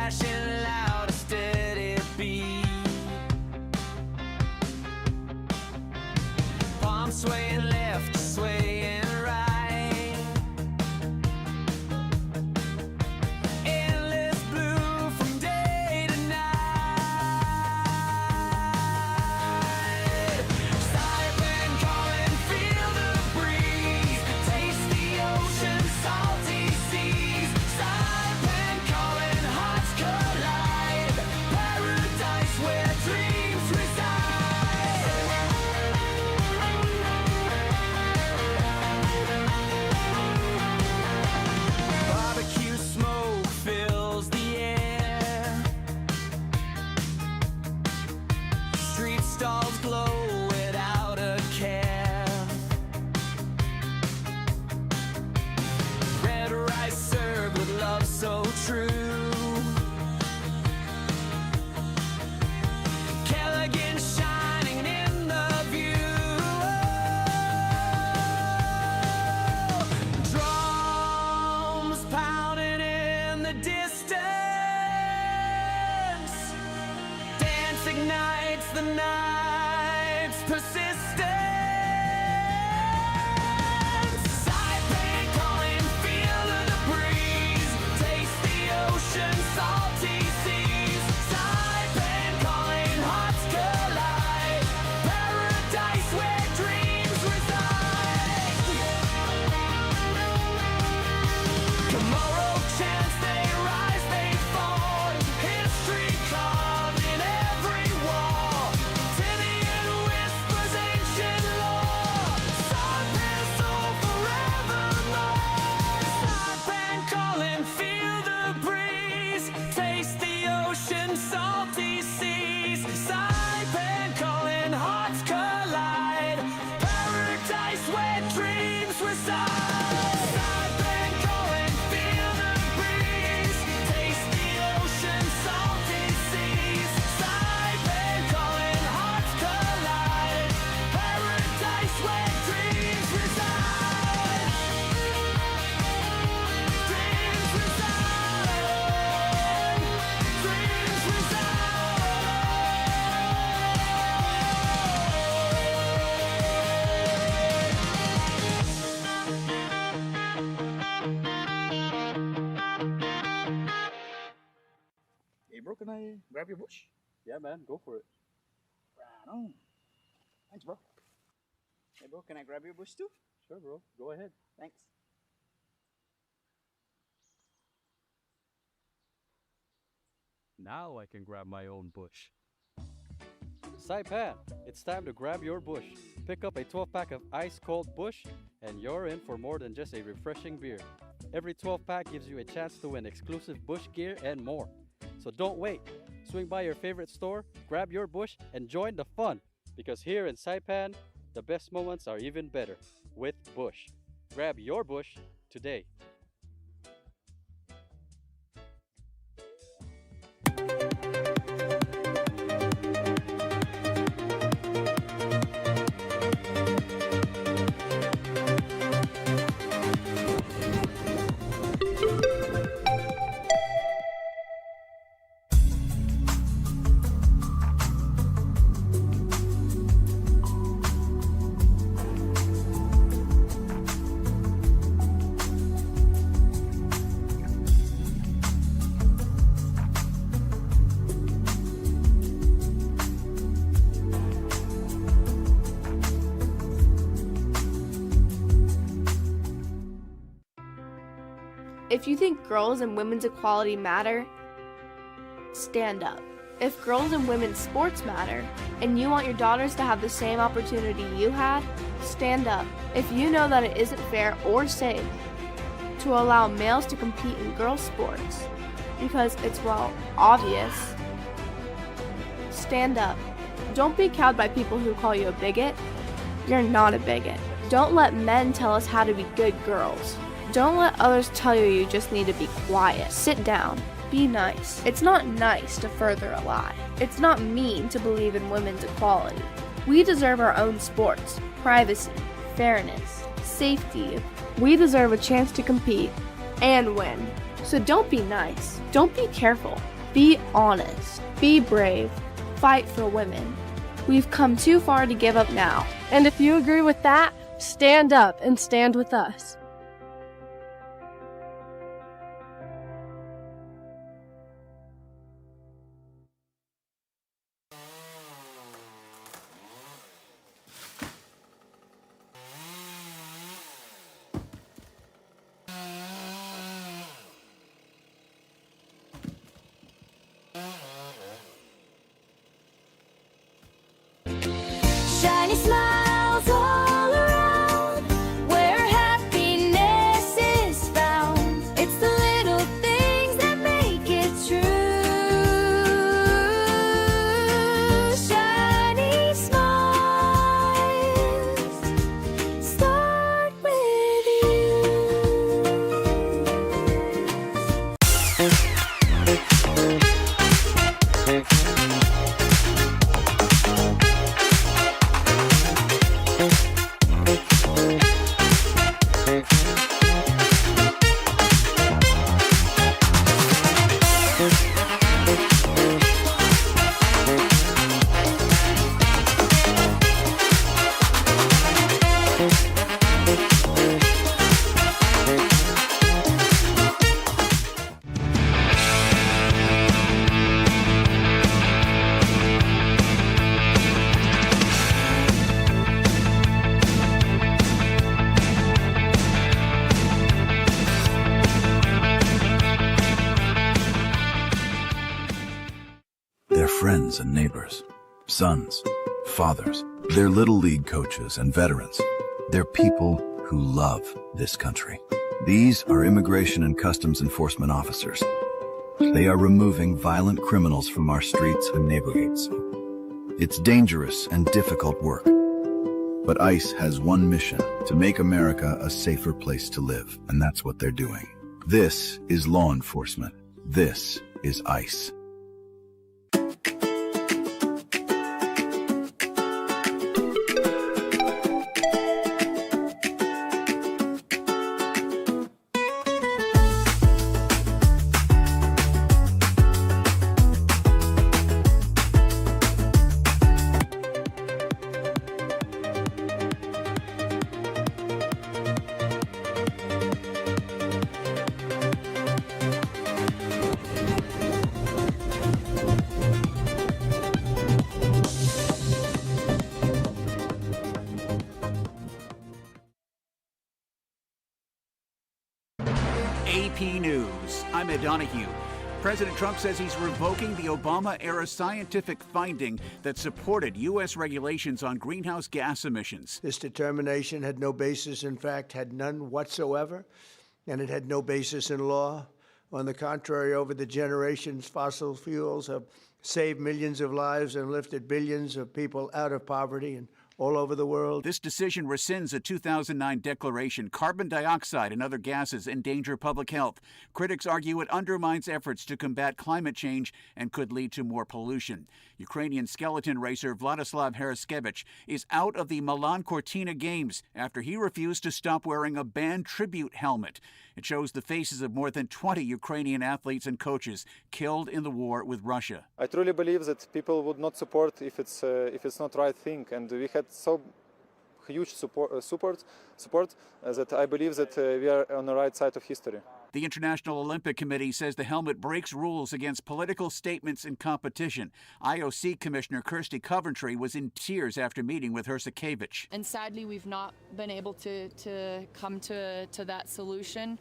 crashing loud, a steady beat. Palms swaying left, swaying right. Endless blue from day to night. Siren calling, feel the breeze. Taste the ocean, salty seas. Siren calling, hearts collide. Paradise where dreams reside. Barbecue smoke fills the air. Street stalls glow without a care. Red rice served with love so true. Kelligan shining in the view. Drums pounding in the distance. Dance ignites the night's persistence. Siren calling, feel the breeze. Taste the ocean, salty seas. Siren calling, hearts collide. Paradise where dreams reside. Tomorrow chants, they rise, they fall. History carved in every wall. Tinian whispers ancient lore. Siren soul forevermore. Siren calling, feel the breeze. Taste the ocean, salty seas. Siren calling, hearts collide. Paradise where dreams reside. Siren calling, feel the breeze. Taste the ocean, salty seas. Siren calling, hearts collide. Paradise where dreams reside. Dreams reside. Dreams Hey bro, can I grab your bush? Yeah, man, go for it. Right on. Thanks bro. Hey bro, can I grab your bush too? Sure, bro. Go ahead. Thanks. Now I can grab my own bush. Saipan, it's time to grab your bush. Pick up a 12-pack of ice-cold bush, and you're in for more than just a refreshing beer. Every 12-pack gives you a chance to win exclusive bush gear and more. So don't wait. Swing by your favorite store, grab your bush, and join the fun. Because here in Saipan, the best moments are even better with Bush. Grab your bush today. If you think girls and women's equality matter, stand up. If girls and women's sports matter, and you want your daughters to have the same opportunity you had, stand up. If you know that it isn't fair or safe to allow males to compete in girls' sports, because it's, well, obvious, stand up. Don't be cowed by people who call you a bigot. You're not a bigot. Don't let men tell us how to be good girls. Don't let others tell you you just need to be quiet. Sit down. Be nice. It's not nice to further a lie. It's not mean to believe in women's equality. We deserve our own sports, privacy, fairness, safety. We deserve a chance to compete and win. So don't be nice. Don't be careful. Be honest. Be brave. Fight for women. We've come too far to give up now. And if you agree with that, stand up and stand with us. Shiny smiles all around, where happiness is found. It's the little things that make it true. Shiny smiles start with They're friends and neighbors, sons, fathers. They're little league coaches and veterans. They're people who love this country. These are Immigration and Customs Enforcement officers. They are removing violent criminals from our streets and neighborhoods. It's dangerous and difficult work. But ICE has one mission: to make America a safer place to live. And that's what they're doing. This is law enforcement. This is ICE. AP News. I'm Ed Donahue. President Trump says he's revoking the Obama-era scientific finding that supported U.S. regulations on greenhouse gas emissions. This determination had no basis, in fact, had none whatsoever, and it had no basis in law. On the contrary, over the generations, fossil fuels have saved millions of lives and lifted billions of people out of poverty and all over the world. This decision rescinds a 2009 declaration carbon dioxide and other gases endanger public health. Critics argue it undermines efforts to combat climate change and could lead to more pollution. Ukrainian skeleton racer Vladislav Haraskevich is out of the Milan Cortina Games after he refused to stop wearing a banned tribute helmet. It shows the faces of more than 20 Ukrainian athletes and coaches killed in the war with Russia. I truly believe that people would not support if it's not right thing, and we had so huge support that I believe that we are on the right side of history. The International Olympic Committee says the helmet breaks rules against political statements in competition. IOC Commissioner Kirsty Coventry was in tears after meeting with Hraskevich. And sadly, we've not been able to come to that solution.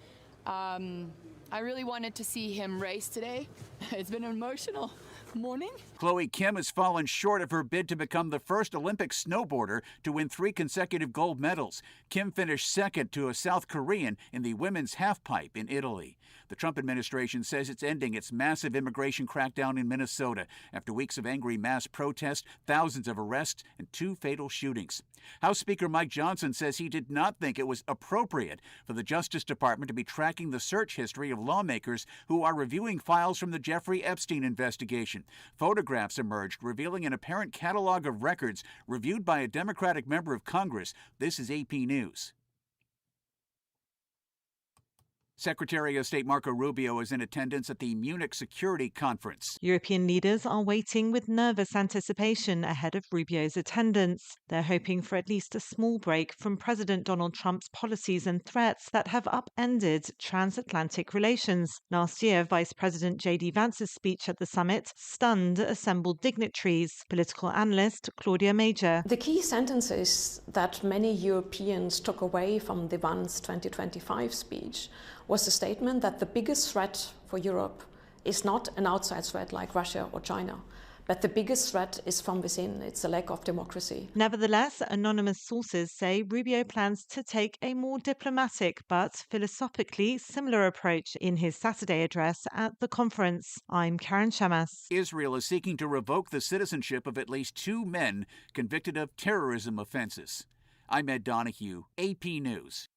I really wanted to see him race today. It's been an emotional morning. Chloe Kim has fallen short of her bid to become the first Olympic snowboarder to win 3 consecutive gold medals. Kim finished second to a South Korean in the women's halfpipe in Italy. The Trump administration says it's ending its massive immigration crackdown in Minnesota after weeks of angry mass protest, thousands of arrests, and 2 fatal shootings. House Speaker Mike Johnson says he did not think it was appropriate for the Justice Department to be tracking the search history of lawmakers who are reviewing files from the Jeffrey Epstein investigation. Photographs emerged revealing an apparent catalog of records reviewed by a Democratic member of Congress. This is AP News. Secretary of State Marco Rubio is in attendance at the Munich Security Conference. European leaders are waiting with nervous anticipation ahead of Rubio's attendance. They're hoping for at least a small break from President Donald Trump's policies and threats that have upended transatlantic relations. Last year, Vice President J.D. Vance's speech at the summit stunned assembled dignitaries. Political analyst Claudia Major. The key sentences that many Europeans took away from the Vance 2025 speech was the statement that the biggest threat for Europe is not an outside threat like Russia or China, but the biggest threat is from within. It's a lack of democracy. Nevertheless, anonymous sources say Rubio plans to take a more diplomatic but philosophically similar approach in his Saturday address at the conference. I'm Karen Shamas. Israel is seeking to revoke the citizenship of at least 2 men convicted of terrorism offenses. I'm Ed Donahue, AP News.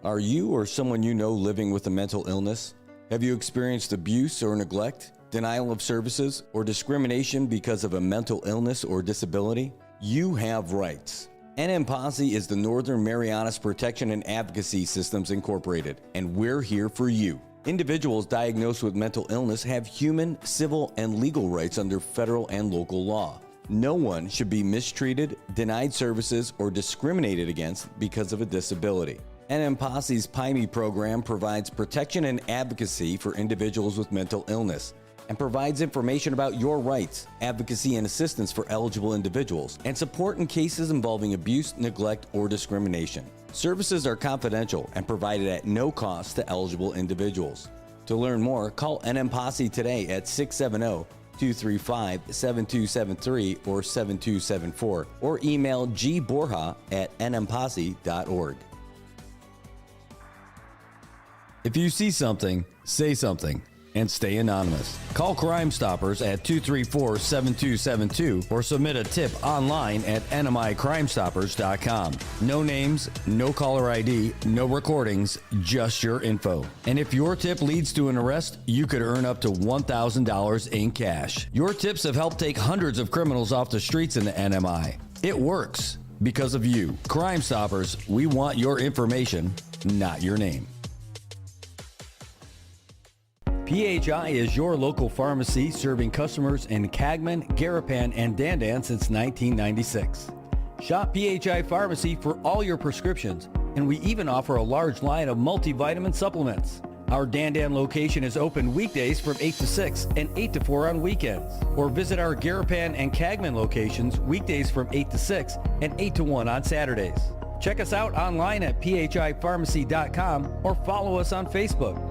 Are you or someone you know living with a mental illness? Have you experienced abuse or neglect, denial of services, or discrimination because of a mental illness or disability? You have rights. NM Posse is the Northern Marianas Protection and Advocacy Systems Incorporated, and we're here for you. Individuals diagnosed with mental illness have human, civil, and legal rights under federal and local law. No one should be mistreated, denied services, or discriminated against because of a disability. NM Posse's PIME program provides protection and advocacy for individuals with mental illness and provides information about your rights, advocacy and assistance for eligible individuals, and support in cases involving abuse, neglect, or discrimination. Services are confidential and provided at no cost to eligible individuals. To learn more, call NM Posse today at 670-235-7273 or 7274 or email gborja@nmposse.org. If you see something, say something, and stay anonymous. Call Crime Stoppers at 234-7272 or submit a tip online at nmicrimestoppers.com. No names, no caller ID, no recordings, just your info. And if your tip leads to an arrest, you could earn up to $1,000 in cash. Your tips have helped take hundreds of criminals off the streets in the NMI. It works because of you. Crime Stoppers, we want your information, not your name. PHI is your local pharmacy serving customers in Cagman, Garapan, and Dandan since 1996. Shop PHI Pharmacy for all your prescriptions, and we even offer a large line of multivitamin supplements. Our Dandan location is open weekdays from 8 to 6 and 8 to 4 on weekends. Or visit our Garapan and Cagman locations weekdays from 8 to 6 and 8 to 1 on Saturdays. Check us out online at phipharmacy.com or follow us on Facebook.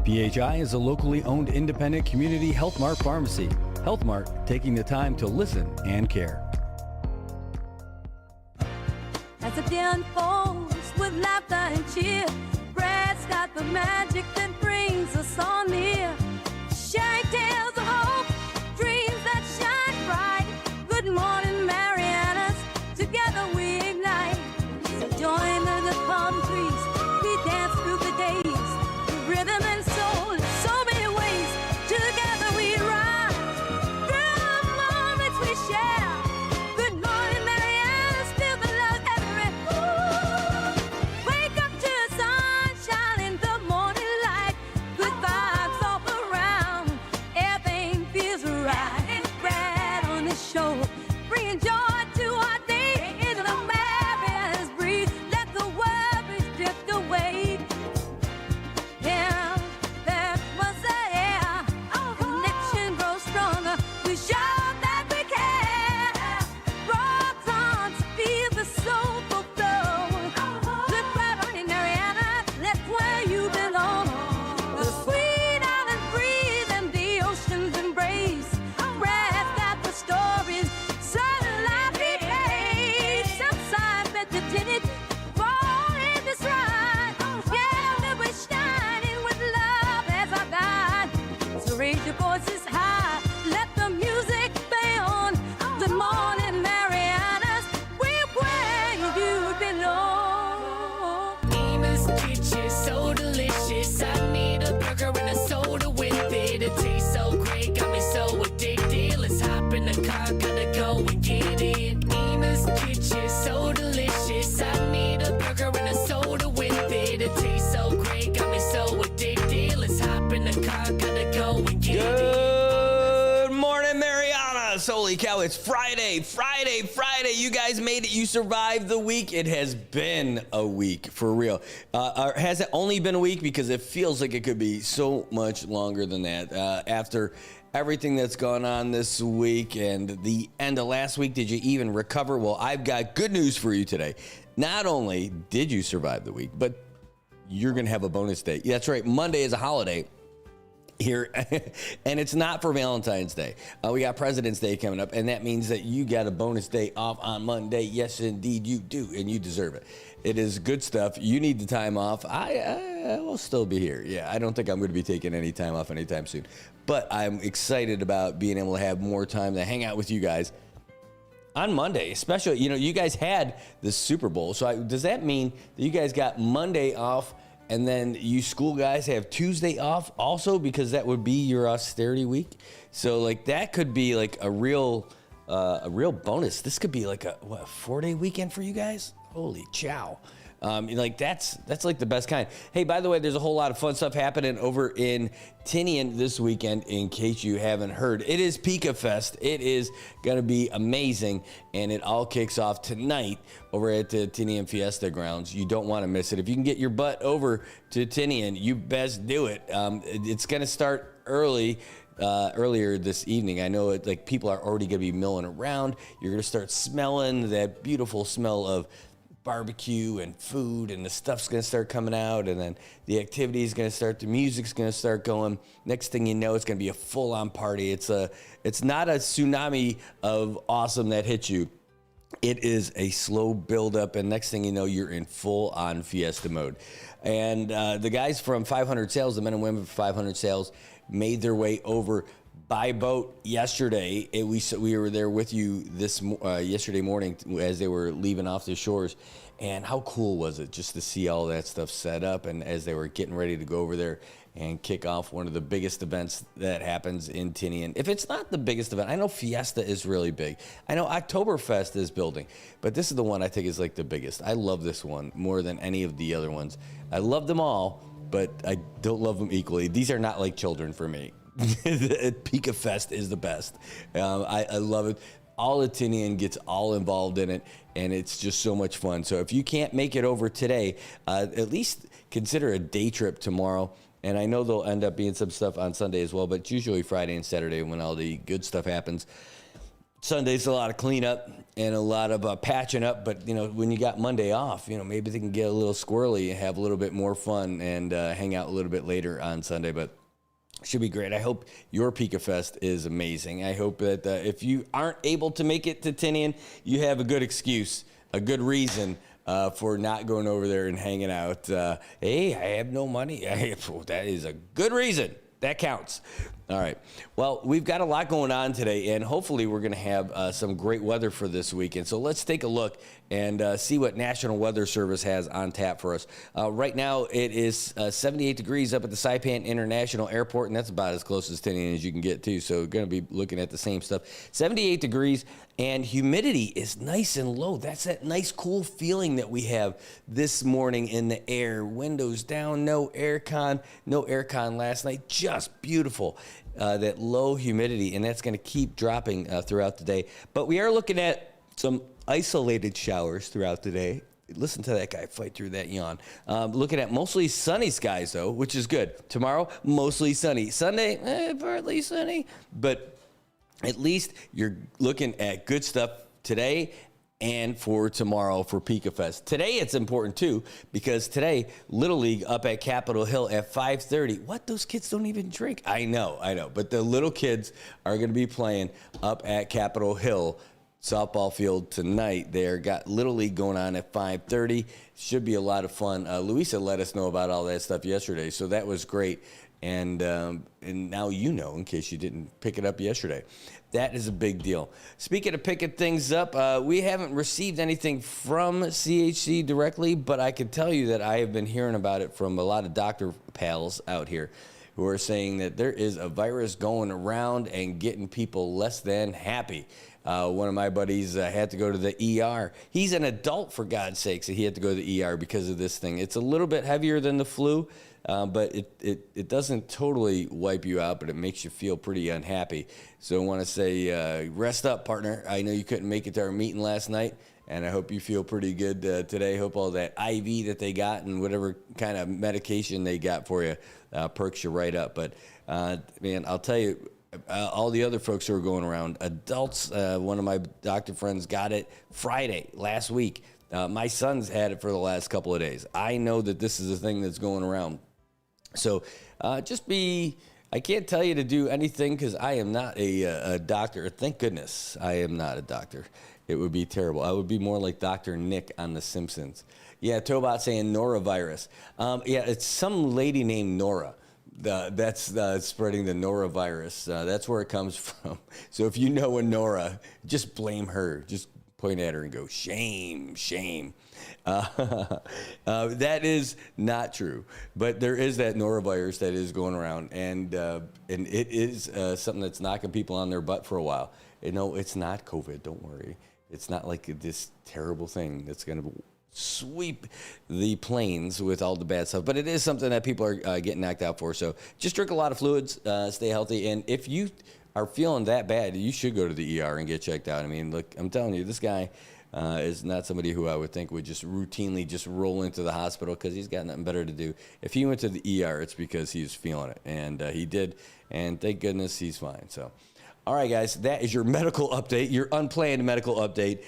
PHI is a locally owned independent community Health Mart pharmacy. Health Mart, taking the time to listen and care. As the day unfolds with laughter and cheer, bread's got the magic that brings us all near. Sharing tales of hope, dreams that shine bright. Good morning, Marianas, together we ignite. So join the palm trees, we dance through the days. The rhythm and soul in so many ways. Together we rise through the moments we share. Good morning, Marianas, feel the love everywhere. Wake up to the sunshine in the morning light. Good vibes all around. Everything Marianas. Holy cow, it's Friday. You guys made it. You survived the week. It has been a week, for real. Or has it only been a week? Because it feels like it could be so much longer than that. After everything that's gone on this week and the end of last week, did you even recover? Well, I've got good news for you today. Not only did you survive the week, but you're going to have a bonus day. That's right. Monday is a holiday here, and it's not for Valentine's Day. We got President's Day coming up, and that means that you got a bonus day off on Monday. Yes, indeed, you do, and you deserve it. It is good stuff. You need the time off. I will still be here. Yeah, I don't think I'm going to be taking any time off anytime soon, but I'm excited about being able to have more time to hang out with you guys on Monday, especially. You guys had the Super Bowl, so does that mean that you guys got Monday off? And then you school guys have Tuesday off also, because that would be your austerity week. So like that could be like a real bonus. This could be like a 4-day weekend for you guys. Holy chow. Like that's like the best kind. Hey, by the way, there's a whole lot of fun stuff happening over in Tinian this weekend, in case you haven't heard. It is Pika Fest. It is going to be amazing, and it all kicks off tonight over at the Tinian Fiesta grounds. You don't want to miss it. If you can get your butt over to Tinian, you best do it. It's going to start earlier this evening. I know like people are already going to be milling around. You're going to start smelling that beautiful smell of barbecue and food, and the stuff's gonna start coming out, and then the activity is gonna start, the music's gonna start going. Next thing you know, it's gonna be a full-on party. It's not a tsunami of awesome that hits you. It is a slow build-up, and next thing you know, you're in full-on fiesta mode. And the guys from 500 Sales, the men and women from 500 Sales, made their way over by boat yesterday. We were there with you yesterday morning as they were leaving off the shores. And how cool was it just to see all that stuff set up, and as they were getting ready to go over there and kick off one of the biggest events that happens in Tinian. If it's not the biggest event, I know Fiesta is really big. I know Oktoberfest is building, but this is the one I think is like the biggest. I love this one more than any of the other ones. I love them all, but I don't love them equally. These are not like children for me. Pika Fest is the best. I love it. All of Tinian gets all involved in it, and it's just so much fun. So if you can't make it over today, at least consider a day trip tomorrow. And I know there'll end up being some stuff on Sunday as well, but it's usually Friday and Saturday when all the good stuff happens. Sunday's a lot of cleanup and a lot of patching up, but when you got Monday off, maybe they can get a little squirrely and have a little bit more fun and hang out a little bit later on Sunday. But should be great. I hope your Pika Fest is amazing. I hope that if you aren't able to make it to Tinian, you have a good excuse, a good reason for not going over there and hanging out. Hey, I have no money. That is a good reason. That counts. All right. Well, we've got a lot going on today, and hopefully we're going to have some great weather for this weekend. So let's take a look and see what National Weather Service has on tap for us. Right now, it is 78 degrees up at the Saipan International Airport, and that's about as close as Tinian as you can get, too. So we're going to be looking at the same stuff. 78 degrees, and humidity is nice and low. That's that nice, cool feeling that we have this morning in the air. Windows down, no aircon last night. Just beautiful. That low humidity, and that's going to keep dropping throughout the day. But we are looking at some isolated showers throughout the day. Listen to that guy fight through that yawn. Looking at mostly sunny skies, though, which is good. Tomorrow, mostly sunny. Sunday, partly sunny. But at least you're looking at good stuff today and for tomorrow for Pika Fest. Today it's important too, because today Little League up at Capitol Hill at 5:30. What? Those kids don't even drink. I know. But the little kids are going to be playing up at Capitol Hill softball field tonight. They're got Little League going on at 5:30. Should be a lot of fun. Luisa let us know about all that stuff yesterday, so that was great. And now you know, in case you didn't pick it up yesterday. That is a big deal. Speaking of picking things up, we haven't received anything from CHC directly, but I can tell you that I have been hearing about it from a lot of doctor pals out here. who are saying that there is a virus going around and getting people less than happy. One of my buddies had to go to the ER. He's an adult, for God's sakes, and he had to go to the ER because of this thing. It's a little bit heavier than the flu, but it doesn't totally wipe you out, but it makes you feel pretty unhappy. So I want to say, rest up, partner. I know you couldn't make it to our meeting last night, and I hope you feel pretty good today. Hope all that IV that they got and whatever kind of medication they got for you perks you right up. But, man, I'll tell you, all the other folks who are going around, adults, one of my doctor friends got it Friday last week. My son's had it for the last couple of days. I know that this is a thing that's going around. So I can't tell you to do anything because I am not a doctor. Thank goodness I am not a doctor. It would be terrible. I would be more like Dr. Nick on The Simpsons. Yeah, Tobot saying norovirus. Yeah, it's some lady named Nora. That's spreading the norovirus. That's where it comes from. So if you know a Nora, just blame her. Just point at her and go, shame, shame. That is not true. But there is that norovirus that is going around, and it is something that's knocking people on their butt for a while. No, it's not COVID. Don't worry. It's not like this terrible thing that's going to sweep the plains with all the bad stuff, but it is something that people are getting knocked out for. So just drink a lot of fluids, stay healthy, and if you are feeling that bad, you should go to the ER and get checked out. I mean, look, I'm telling you, this guy is not somebody who I would think would just routinely just roll into the hospital because he's got nothing better to do. If he went to the ER, it's because he's feeling it, and he did, and thank goodness he's fine. So all right, guys, that is your medical update, your unplanned medical update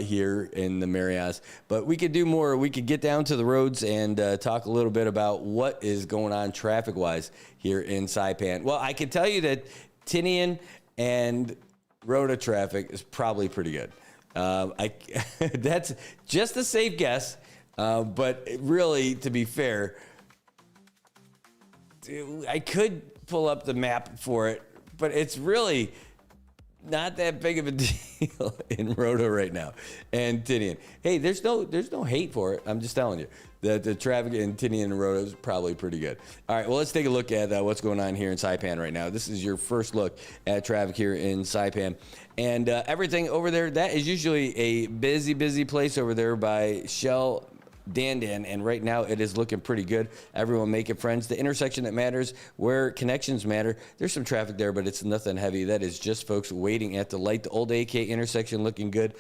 here in the Marianas. But we could do more. We could get down to the roads and talk a little bit about what is going on traffic-wise here in Saipan. Well, I can tell you that Tinian and Rhoda traffic is probably pretty good. That's just a safe guess, but really, to be fair, I could pull up the map for it, but it's really not that big of a deal in Rhoda right now and Tinian. Hey, there's no hate for it. I'm just telling you that the traffic in Tinian and Rhoda is probably pretty good. All right, well, let's take a look at what's going on here in Saipan right now. This is your first look at traffic here in Saipan. And everything over there, that is usually a busy place over there by Shell Dandan, and right now it is looking pretty good. Everyone making friends. The intersection that matters, where connections matter. There's some traffic there, but it's nothing heavy. That is just folks waiting at the light. The old AK intersection looking good.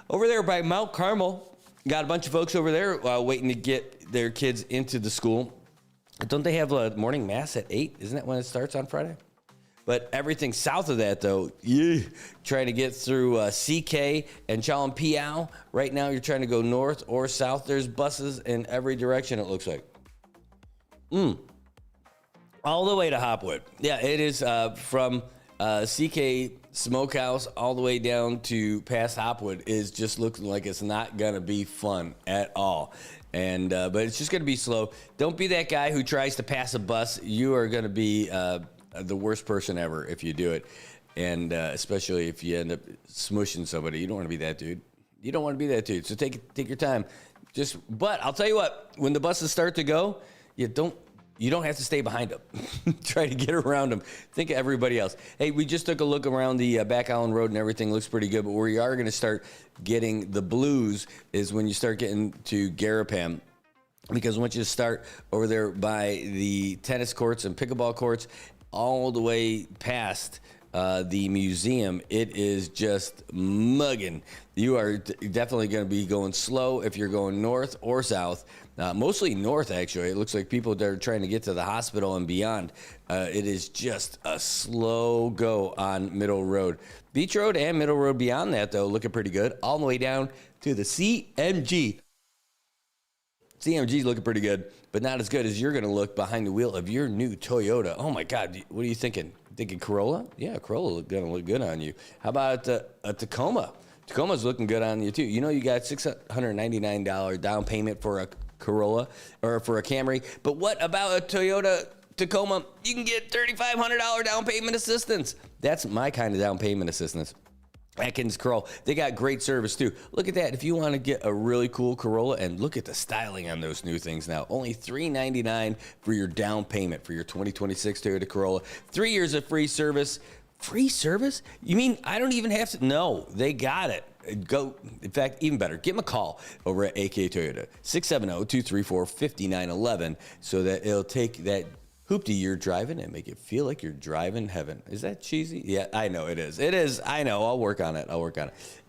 Over there by Mount Carmel, got a bunch of folks over there waiting to get their kids into the school. Don't they have a morning mass at 8? Isn't that when it starts on Friday? But everything south of that, though, trying to get through CK and Chalumpiao. Right now, you're trying to go north or south. There's buses in every direction, it looks like. All the way to Hopwood. Yeah, it is from CK Smokehouse all the way down to past Hopwood is just looking like it's not going to be fun at all. And but it's just going to be slow. Don't be that guy who tries to pass a bus. You are going to be the worst person ever if you do it, and especially if you end up smushing somebody. You don't want to be that dude. You don't want to be that dude. So take your time. But I'll tell you what, when the buses start to go, you don't have to stay behind them. Try to get around them. Think of everybody else. Hey, we just took a look around the Back Island Road, and everything looks pretty good. But where you are going to start getting the blues is when you start getting to Garapam. Because once you start over there by the tennis courts and pickleball courts, all the way past the museum, it is just mugging. You are definitely going to be going slow if you're going north or south. Mostly north, actually. It looks like people that are trying to get to the hospital and beyond. It is just a slow go on Middle Road. Beach Road and Middle Road beyond that, though, looking pretty good. All the way down to the CMG. CMG's looking pretty good, but not as good as you're going to look behind the wheel of your new Toyota. Oh, my God. What are you thinking? Thinking Corolla? Yeah, Corolla going to look good on you. How about a Tacoma? Tacoma's looking good on you, too. You know you got $699 down payment for a Corolla or for a Camry, but what about a Toyota Tacoma? You can get $3,500 down payment assistance. That's my kind of down payment assistance. Atkins Corolla. They got great service too. Look at that. If you want to get a really cool Corolla, and look at the styling on those new things now. Only $399 for your down payment for your 2026 Toyota Corolla. 3 years of free service. Free service? You mean I don't even have to? No, they got it. Go. In fact, even better, give them a call over at AK Toyota. 670-234-5911 so that it'll take that hoopty you're driving and make it feel like you're driving heaven. Is that cheesy? Yeah, I know it is. It is. I know. I'll work on it.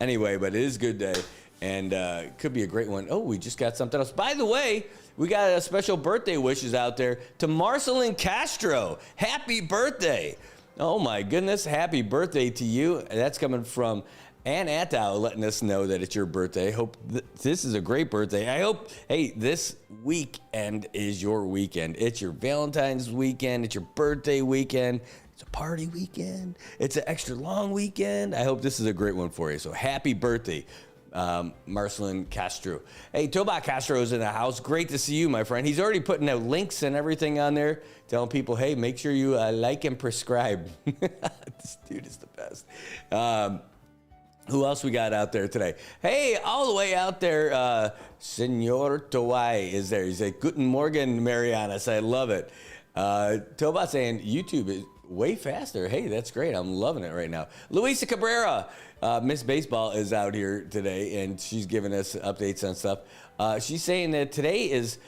Anyway, but it is a good day, and it could be a great one. Oh, we just got something else. By the way, we got a special birthday wishes out there to Marcelin Castro. Happy birthday. Oh, my goodness. Happy birthday to you. That's coming from Ann Attow, letting us know that it's your birthday. Hope this is a great birthday. I hope, hey, this weekend is your weekend. It's your Valentine's weekend. It's your birthday weekend. It's a party weekend. It's an extra long weekend. I hope this is a great one for you. So happy birthday, Marcelin Castro. Hey, Tobot Castro is in the house. Great to see you, my friend. He's already putting out links and everything on there, telling people, hey, make sure you like and prescribe. This dude is the best. Who else we got out there today? Hey, all the way out there, Senor Towai is there. He's like, Guten Morgen, Marianas. I love it. Tobot saying YouTube is way faster. Hey, that's great. I'm loving it right now. Luisa Cabrera, Miss Baseball, is out here today, and she's giving us updates on stuff. She's saying that today is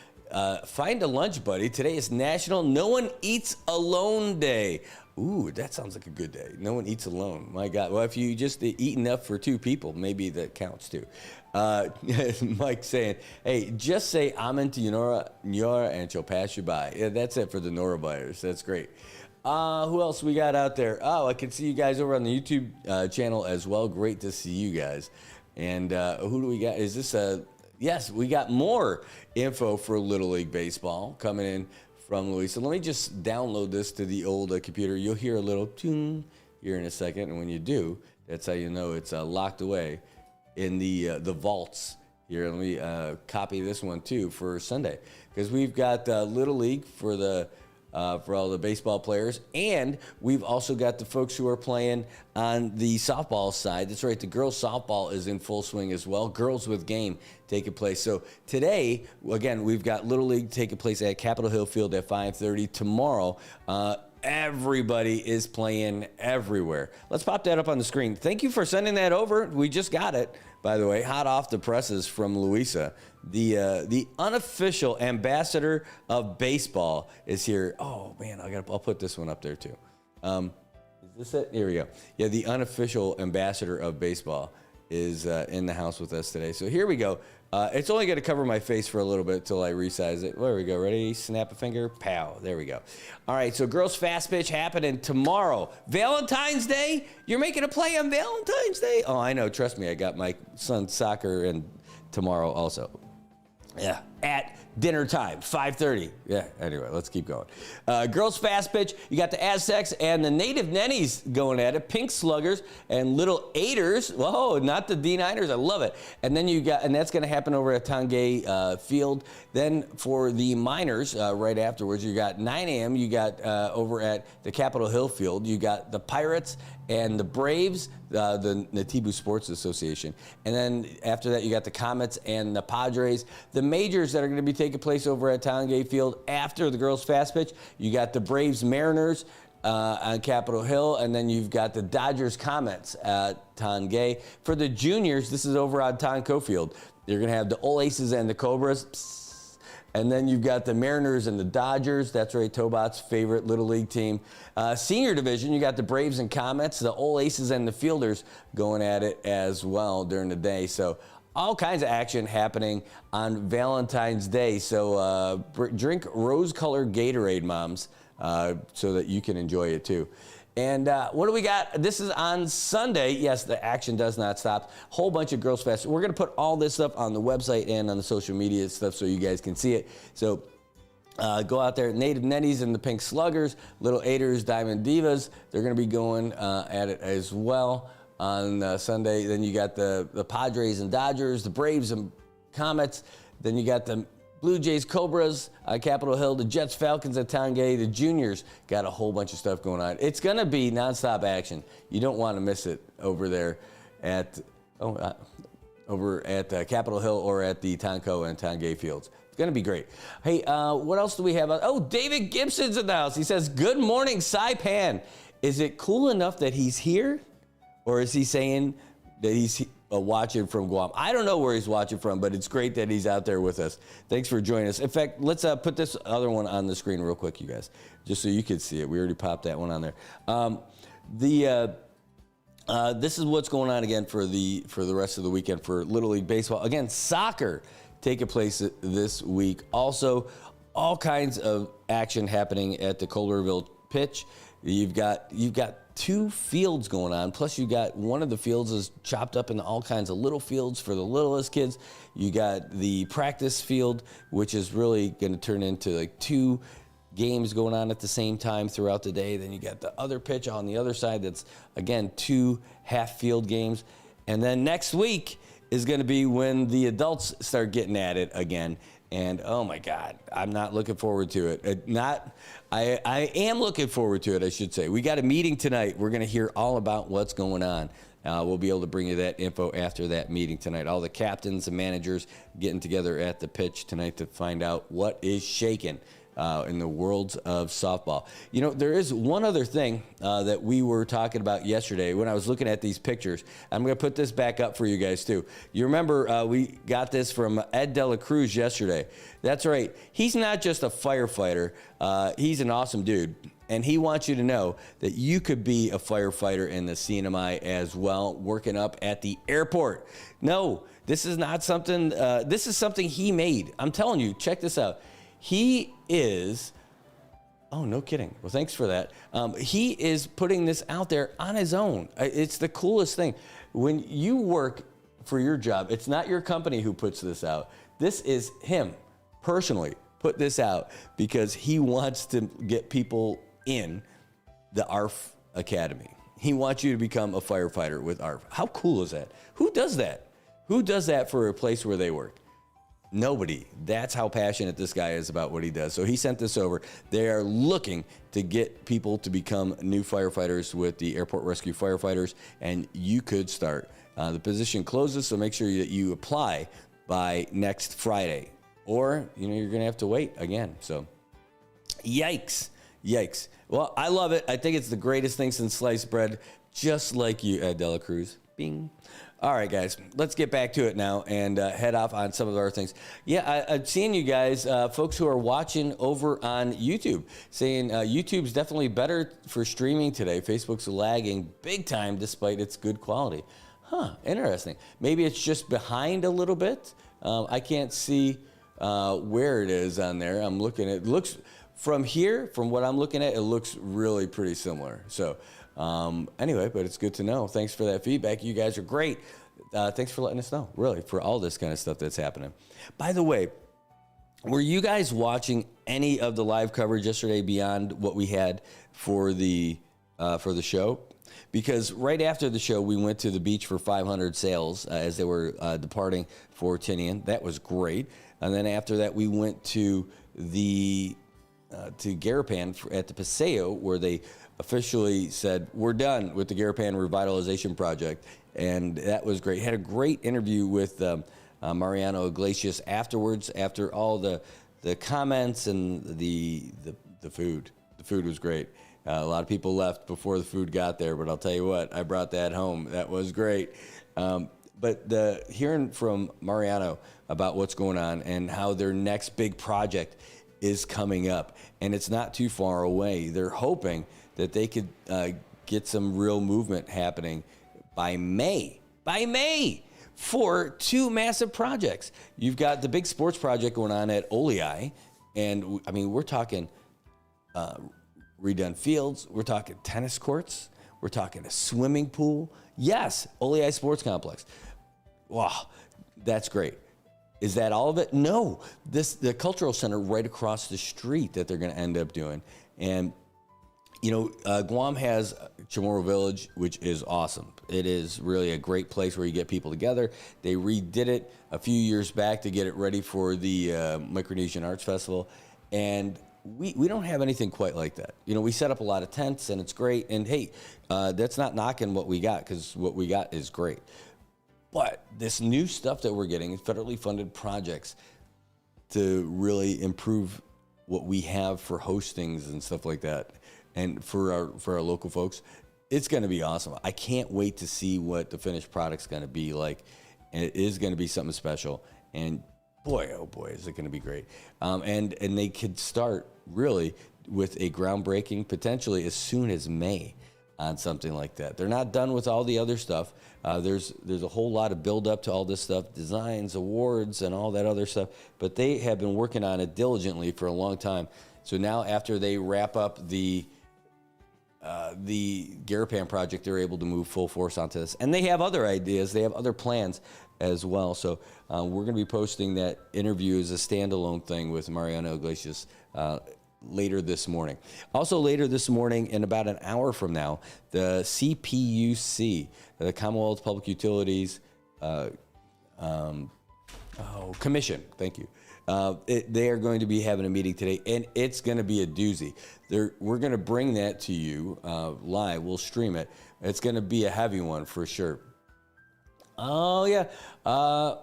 Find a Lunch Buddy. Today is National No One Eats Alone Day. Ooh, that sounds like a good day. No one eats alone. My God. Well, if you just eat enough for 2 people, maybe that counts too. Mike saying, hey, just say amen to Nora, and she'll pass you by. Yeah, that's it for the Nora buyers. That's great. Who else we got out there? Oh, I can see you guys over on the YouTube channel as well. Great to see you guys. And who do we got? Is this yes, we got more info for Little League Baseball coming in from Luisa. Let me just download this to the old computer. You'll hear a little tune here in a second, and when you do, that's how you know it's locked away in the vaults here. Let me copy this one too for Sunday, because we've got Little League for all the baseball players, and we've also got the folks who are playing on the softball side. That's right, the girls softball is in full swing as well. Girls with Game taking place. So today, again, we've got Little League taking place at Capitol Hill Field at 5:30. Tomorrow, everybody is playing everywhere. Let's pop that up on the screen. Thank you for sending that over. We just got it, by the way, hot off the presses from Luisa. The unofficial ambassador of baseball is here. Oh man, I'll put this one up there too. Is this it? Here we go. Yeah, the unofficial ambassador of baseball is in the house with us today. So here we go. It's only going to cover my face for a little bit till I resize it. There we go. Ready? Snap a finger. Pow. There we go. All right. So girls fast pitch happening tomorrow. Valentine's Day. You're making a play on Valentine's Day. Oh, I know. Trust me. I got my son's soccer and tomorrow also. Yeah. At dinner time, 5:30. Yeah, anyway, let's keep going. Girls fast pitch, you got the Aztecs and the Native Nennies going at it. Pink Sluggers and Little Aiders. Whoa, not the D9ers. I love it. And then and that's going to happen over at Tangay Field. Then for the Miners, right afterwards, you got 9 a.m. You got over at the Capitol Hill Field. You got the Pirates and the Braves, the Natibu Sports Association. And then after that, you got the Comets and the Padres. The majors that are going to be taking place over at Tangay Field after the girls fast pitch, you got the Braves Mariners on Capitol Hill, and then you've got the Dodgers Comets at Tangay. For the juniors, this is over on Tonco Field. You're going to have the Ole Aces and the Cobras. Psst. And then you've got the Mariners and the Dodgers. That's right, Tobot's favorite Little League team. Senior division, you got the Braves and Comets, the Ole Aces and the Fielders going at it as well during the day. So all kinds of action happening on Valentine's Day. So drink rose-colored Gatorade, moms, so that you can enjoy it too. And what do we got? This is on Sunday. Yes, the action does not stop. Whole bunch of Girls Fest. We're going to put all this stuff on the website and on the social media stuff so you guys can see it. So go out there. Native Nennies and the Pink Sluggers, Little Aiders, Diamond Divas. They're going to be going at it as well on Sunday. Then you got the Padres and Dodgers, the Braves and Comets. Then you got the Blue Jays, Cobras, Capitol Hill, the Jets, Falcons at Tangay. The juniors got a whole bunch of stuff going on. It's going to be nonstop action. You don't want to miss it over there at over at Capitol Hill or at the Tonko and Tongay Fields. It's going to be great. Hey, what else do we have? Oh, David Gibson's in the house. He says, good morning, Saipan. Is it cool enough that he's here? Or is he saying that he's watching from Guam? I don't know where he's watching from, but it's great that he's out there with us. Thanks for joining us. In fact, let's put this other one on the screen real quick, you guys, just so you can see it. We already popped that one on there. This is what's going on again for the rest of the weekend for Little League Baseball. Again, soccer taking place this week. Also, all kinds of action happening at the Culverville pitch. You've got 2 fields going on. Plus, you got one of the fields is chopped up into all kinds of little fields for the littlest kids. You got the practice field, which is really going to turn into like 2 games going on at the same time throughout the day. Then you got the other pitch on the other side that's, again, 2 half-field games. And then next week is going to be when the adults start getting at it again. And, oh, my God, I'm not looking forward to it. I am looking forward to it, I should say. We got a meeting tonight. We're going to hear all about what's going on. We'll be able to bring you that info after that meeting tonight. All the captains and managers getting together at the pitch tonight to find out what is shaking in the world of softball. You know, there is one other thing that we were talking about yesterday when I was looking at these pictures. I'm going to put this back up for you guys, too. You remember we got this from Ed De La Cruz yesterday. That's right. He's not just a firefighter. He's an awesome dude. And he wants you to know that you could be a firefighter in the CNMI as well, working up at the airport. No, this is not something, this is something he made. I'm telling you, check this out. He is, oh, no kidding. Well, thanks for that. He is putting this out there on his own. It's the coolest thing. When you work for your job, it's not your company who puts this out. This is him personally put this out because he wants to get people in the ARF Academy. He wants you to become a firefighter with ARF. How cool is that? Who does that? Who does that for a place where they work? Nobody. That's how passionate this guy is about what he does. So he sent this over. They are looking to get people to become new firefighters with the Airport Rescue Firefighters, and you could start. The position closes, so make sure that you apply by next Friday, or you're going to have to wait again. So, yikes. Well, I love it. I think it's the greatest thing since sliced bread, just like you, Ed De La Cruz. Bing. All right, guys, let's get back to it now and head off on some of our things. Yeah, I've seen you guys, folks who are watching over on YouTube, saying YouTube's definitely better for streaming today. Facebook's lagging big time despite its good quality. Huh, interesting. Maybe it's just behind a little bit. I can't see where it is on there. I'm looking at it. Looks from here, from what I'm looking at, it looks really pretty similar. So anyway, but it's good to know. Thanks for that feedback. You guys are great. Thanks for letting us know, really, for all this kind of stuff that's happening. By the way, were you guys watching any of the live coverage yesterday beyond what we had for the show? Because right after the show, we went to the beach for 500 sails as they were departing for Tinian. That was great. And then after that, we went to the to Garapan at the Paseo, where they officially said, we're done with the Garapan Revitalization Project. And that was great. Had a great interview with Mariano Iglesias afterwards, after all the comments and the food. The food was great. A lot of people left before the food got there, but I'll tell you what, I brought that home. That was great. But hearing from Mariano about what's going on and how their next big project is coming up, and it's not too far away. They're hoping that they could get some real movement happening by May. By May! For 2 massive projects. You've got the big sports project going on at Oleai, and I mean, we're talking redone fields, we're talking tennis courts, we're talking a swimming pool. Yes, Oleai Sports Complex. Wow, that's great. Is that all of it? No. The cultural center right across the street that they're going to end up doing. And, Guam has Chamorro Village, which is awesome. It is really a great place where you get people together. They redid it a few years back to get it ready for the Micronesian Arts Festival. And we don't have anything quite like that. You know, we set up a lot of tents and it's great. And hey, that's not knocking what we got, because what we got is great. But this new stuff that we're getting, federally funded projects to really improve what we have for hostings and stuff like that, and for our local folks, it's going to be awesome. I can't wait to see what the finished product's going to be like. And it is going to be something special. And boy, oh boy, is it going to be great. And they could start really with a groundbreaking potentially as soon as May on something like that. They're not done with all the other stuff. There's a whole lot of build up to all this stuff, designs, awards, and all that other stuff. But they have been working on it diligently for a long time. So now after they wrap up the Garapan project, they're able to move full force onto this. And they have other ideas. They have other plans as well. So we're going to be posting that interview as a standalone thing with Mariana Iglesias later this morning. Also later this morning, in about an hour from now, the CPUC, the Commonwealth Public Utilities Commission, thank you. They are going to be having a meeting today, and it's going to be a doozy. We're going to bring that to you live. We'll stream it. It's going to be a heavy one for sure. Oh, yeah.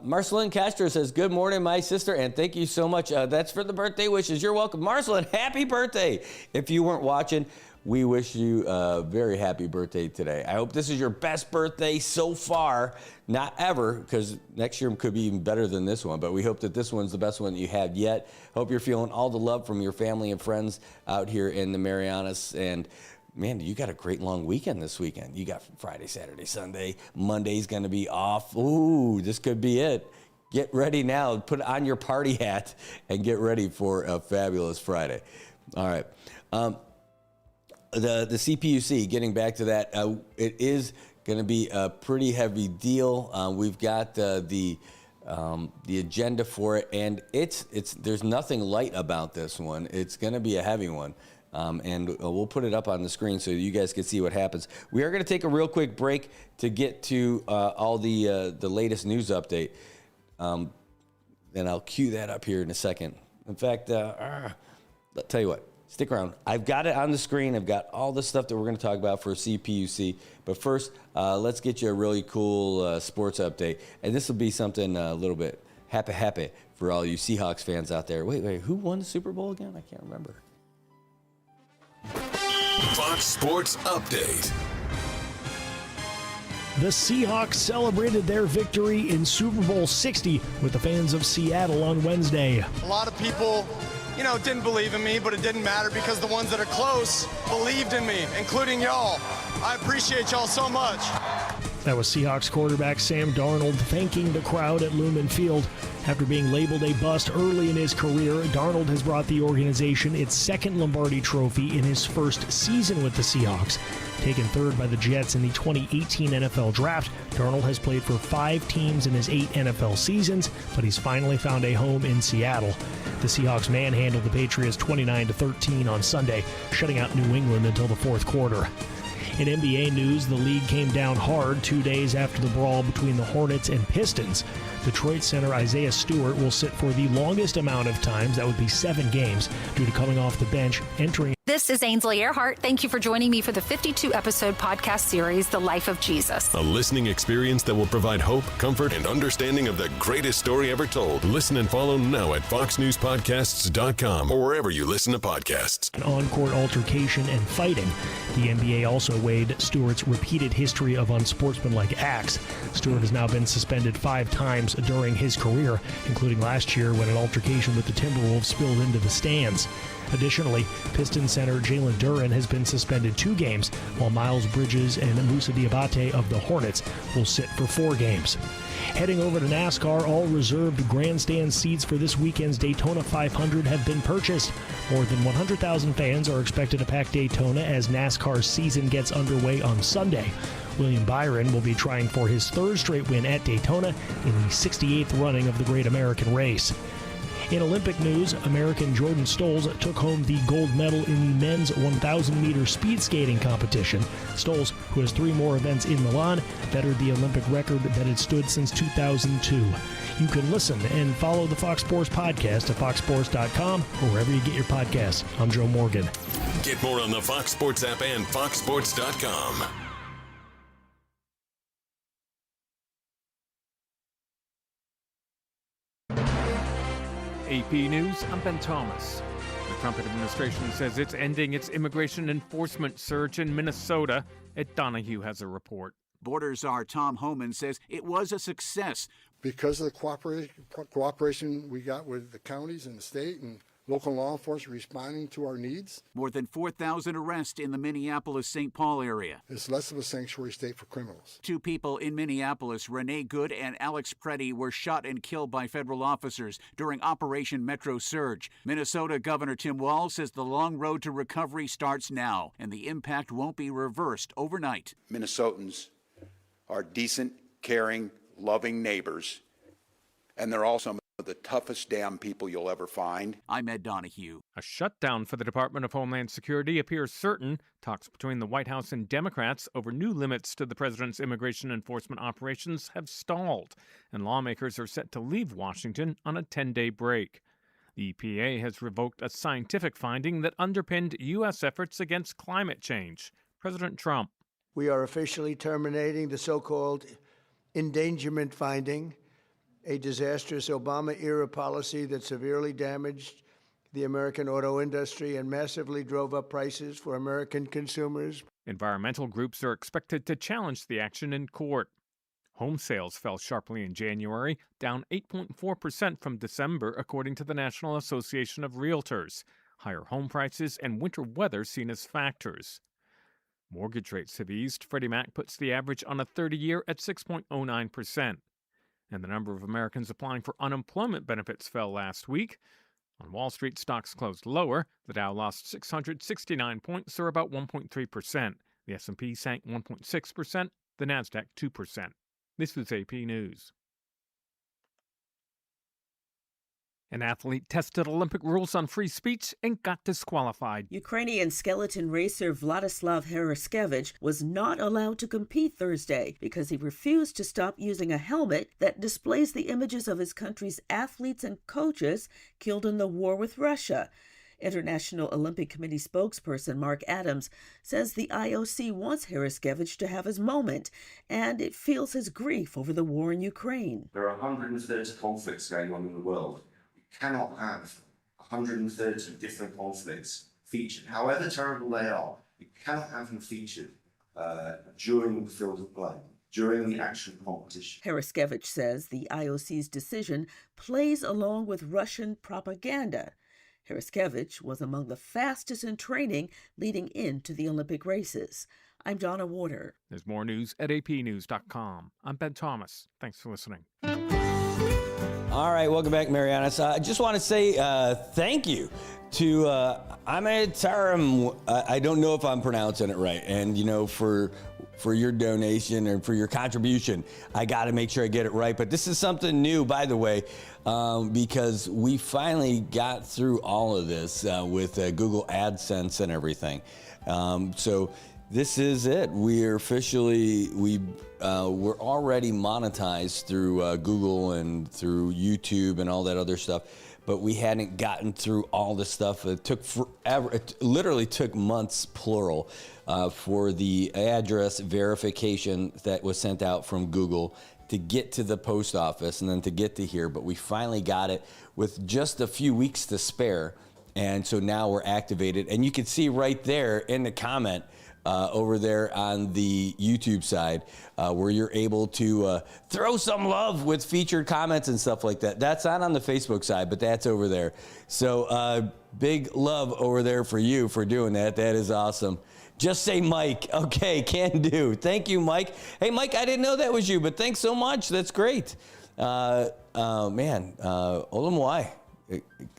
Marceline Castro says, good morning, my sister, and thank you so much. That's for the birthday wishes. You're welcome. Marceline, happy birthday. If you weren't watching, we wish you a very happy birthday today. I hope this is your best birthday so far, not ever, because next year could be even better than this one, but we hope that this one's the best one that you had yet. Hope you're feeling all the love from your family and friends out here in the Marianas. And man, you got a great long weekend this weekend. You got Friday, Saturday, Sunday. Monday's going to be off. Ooh, this could be it. Get ready now. Put on your party hat and get ready for a fabulous Friday. All right. The CPUC, getting back to that, it is going to be a pretty heavy deal. We've got the agenda for it, and there's nothing light about this one. It's going to be a heavy one. And we'll put it up on the screen so you guys can see what happens. We are going to take a real quick break to get to all the latest news update. And I'll cue that up here in a second. In fact, I'll tell you what, stick around. I've got it on the screen. I've got all the stuff that we're going to talk about for CPUC. But first, let's get you a really cool sports update. And this will be something a little bit happy for all you Seahawks fans out there. Wait, who won the Super Bowl again? I can't remember. Fox Sports Update. The Seahawks celebrated their victory in Super Bowl 60 with the fans of Seattle on Wednesday. A lot of people, didn't believe in me, but it didn't matter because the ones that are close believed in me, including y'all. I appreciate y'all so much. That was Seahawks quarterback Sam Darnold thanking the crowd at Lumen Field. After being labeled a bust early in his career, Darnold has brought the organization its second Lombardi trophy in his first season with the Seahawks. Taken third by the Jets in the 2018 NFL Draft, Darnold has played for 5 teams in his 8 NFL seasons, but he's finally found a home in Seattle. The Seahawks manhandled the Patriots 29-13 on Sunday, shutting out New England until the fourth quarter. In NBA news, the league came down hard 2 days after the brawl between the Hornets and Pistons. Detroit center Isaiah Stewart will sit for the longest amount of times, that would be 7 games, due to coming off the bench, entering. This is Ainsley Earhart. Thank you for joining me for the 52-episode podcast series, The Life of Jesus. A listening experience that will provide hope, comfort, and understanding of the greatest story ever told. Listen and follow now at foxnewspodcasts.com or wherever you listen to podcasts. An on-court altercation and fighting. The NBA also weighed Stewart's repeated history of unsportsmanlike acts. Stewart has now been suspended 5 times during his career, including last year when an altercation with the Timberwolves spilled into the stands. Additionally, Pistons center Jalen Duren has been suspended 2 games, while Miles Bridges and Moussa Diabate of the Hornets will sit for 4 games. Heading over to NASCAR, all reserved grandstand seats for this weekend's Daytona 500 have been purchased. More than 100,000 fans are expected to pack Daytona as NASCAR's season gets underway on Sunday. William Byron will be trying for his 3rd straight win at Daytona in the 68th running of the Great American Race. In Olympic news, American Jordan Stolz took home the gold medal in the men's 1,000-meter speed skating competition. Stolz, who has 3 more events in Milan, bettered the Olympic record that had stood since 2002. You can listen and follow the Fox Sports Podcast at foxsports.com or wherever you get your podcasts. I'm Joe Morgan. Get more on the Fox Sports app and foxsports.com. AP News, I'm Ben Thomas. The Trump administration says it's ending its immigration enforcement surge in Minnesota. Ed Donahue has a report. Border Czar Tom Homan says it was a success. Because of the cooperation we got with the counties and the state and local law enforcement responding to our needs. More than 4,000 arrests in the Minneapolis-St. Paul area. It's less of a sanctuary state for criminals. 2 people in Minneapolis, Renee Good and Alex Preddy, were shot and killed by federal officers during Operation Metro Surge. Minnesota Governor Tim Walz says the long road to recovery starts now, and the impact won't be reversed overnight. Minnesotans are decent, caring, loving neighbors, and they're also the toughest damn people you'll ever find. I'm Ed Donahue. A shutdown for the Department of Homeland Security appears certain. Talks between the White House and Democrats over new limits to the president's immigration enforcement operations have stalled, and lawmakers are set to leave Washington on a 10-day break. The EPA has revoked a scientific finding that underpinned U.S. efforts against climate change. President Trump. We are officially terminating the so-called endangerment finding, a disastrous Obama-era policy that severely damaged the American auto industry and massively drove up prices for American consumers. Environmental groups are expected to challenge the action in court. Home sales fell sharply in January, down 8.4% from December, according to the National Association of Realtors. Higher home prices and winter weather seen as factors. Mortgage rates have eased. Freddie Mac puts the average on a 30-year at 6.09%. And the number of Americans applying for unemployment benefits fell last week. On Wall Street, stocks closed lower. The Dow lost 669 points, or about 1.3%. The S&P sank 1.6%. The Nasdaq 2%. This is AP News. An athlete tested Olympic rules on free speech and got disqualified. Ukrainian skeleton racer Vladislav Heraskevich was not allowed to compete Thursday because he refused to stop using a helmet that displays the images of his country's athletes and coaches killed in the war with Russia. International Olympic Committee spokesperson Mark Adams says the IOC wants Heraskevich to have his moment, and it feels his grief over the war in Ukraine. There are 130 conflicts going on in the world. Cannot have 130 different conflicts featured, however terrible they are. You cannot have them featured during the field of play, during the actual competition. Heraskevich says the IOC's decision plays along with Russian propaganda. Heraskevich was among the fastest in training leading into the Olympic races. I'm Donna Warder. There's more news at apnews.com. I'm Ben Thomas. Thanks for listening. All right, welcome back, Marianas. I just want to say thank you to Ahmed Taram. I don't know if I'm pronouncing it right, and for your donation and for your contribution, I got to make sure I get it right. But this is something new, by the way, because we finally got through all of this with Google AdSense and everything. So this is it. We're officially we're already monetized through Google and through YouTube and all that other stuff, but we hadn't gotten through all the stuff. It took forever. It literally took months, plural, for the address verification that was sent out from Google to get to the post office and then to get to here. But we finally got it with just a few weeks to spare. And so now we're activated. And you can see right there in the comment over there on the YouTube side where you're able to throw some love with featured comments and stuff like that. That's not on the Facebook side, but that's over there. So big love over there for you for doing that. That is awesome. Just say Mike. Okay, can do. Thank you, Mike. Hey, Mike, I didn't know that was you, but thanks so much. That's great. Olamwai.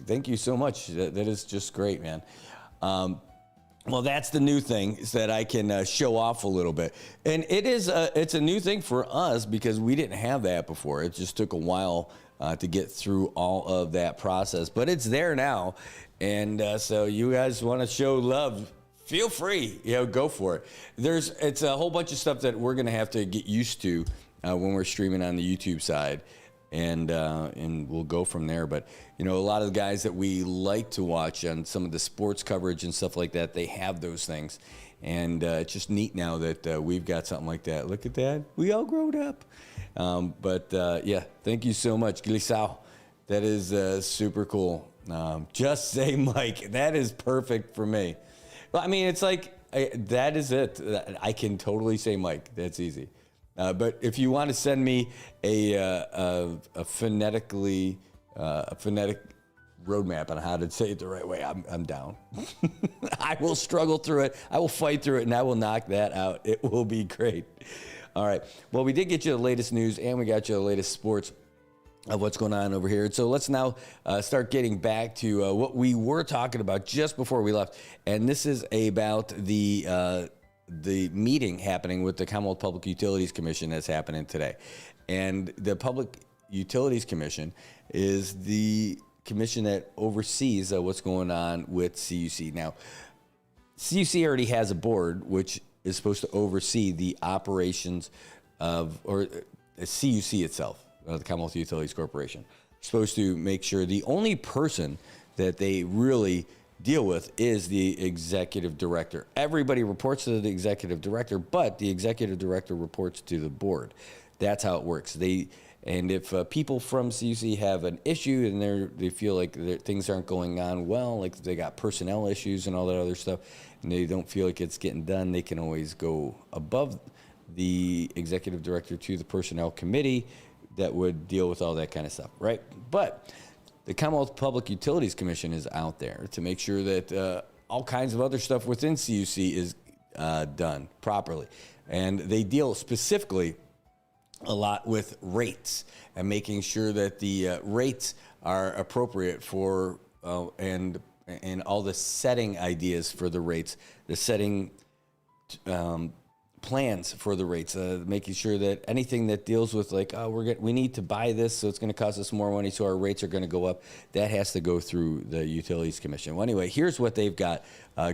Thank you so much. That is just great, man. Well, that's the new thing, is that I can show off a little bit. And it's a new thing for us because we didn't have that before. It just took a while to get through all of that process. But it's there now. And so you guys want to show love, feel free. Go for it. It's a whole bunch of stuff that we're going to have to get used to when we're streaming on the YouTube side. And we'll go from there. But, a lot of the guys that we like to watch on some of the sports coverage and stuff like that, they have those things. And it's just neat now that we've got something like that. Look at that. We all grown up. Yeah, thank you so much, Glisao. That is super cool. Just say Mike. That is perfect for me. Well, I mean, it's like, that is it. I can totally say Mike. That's easy. But if you want to send me a phonetic roadmap on how to say it the right way, I'm down. I will struggle through it. I will fight through it, and I will knock that out. It will be great. All right. Well, we did get you the latest news, and we got you the latest sports of what's going on over here. So let's now start getting back to what we were talking about just before we left, and this is about the meeting happening with the Commonwealth Public Utilities Commission that's happening today. And the Public Utilities Commission is the commission that oversees what's going on with CUC. Now, CUC already has a board which is supposed to oversee the operations of, or CUC itself, the Commonwealth Utilities Corporation. Supposed to make sure the only person that they really deal with is the executive director. Everybody reports to the executive director, but the executive director reports to the board. That's how it works. And if people from CUC have an issue and they feel like things aren't going on well, like they got personnel issues and all that other stuff, and they don't feel like it's getting done, they can always go above the executive director to the personnel committee that would deal with all that kind of stuff, right? But the Commonwealth Public Utilities Commission is out there to make sure that all kinds of other stuff within CUC is done properly. And they deal specifically a lot with rates and making sure that the rates are appropriate for and all the setting ideas for the rates, the setting plans for the rates, making sure that anything that deals with like, we need to buy this, so it's going to cost us more money, so our rates are going to go up. That has to go through the Utilities Commission. Well, anyway, here's what they've got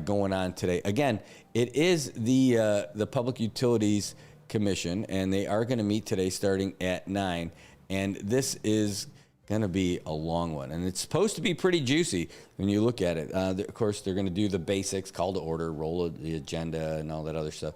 going on today. Again, it is the Public Utilities Commission, and they are going to meet today starting at 9. And this is going to be a long one, and it's supposed to be pretty juicy when you look at it. Of course, they're going to do the basics, call to order, roll the agenda, and all that other stuff.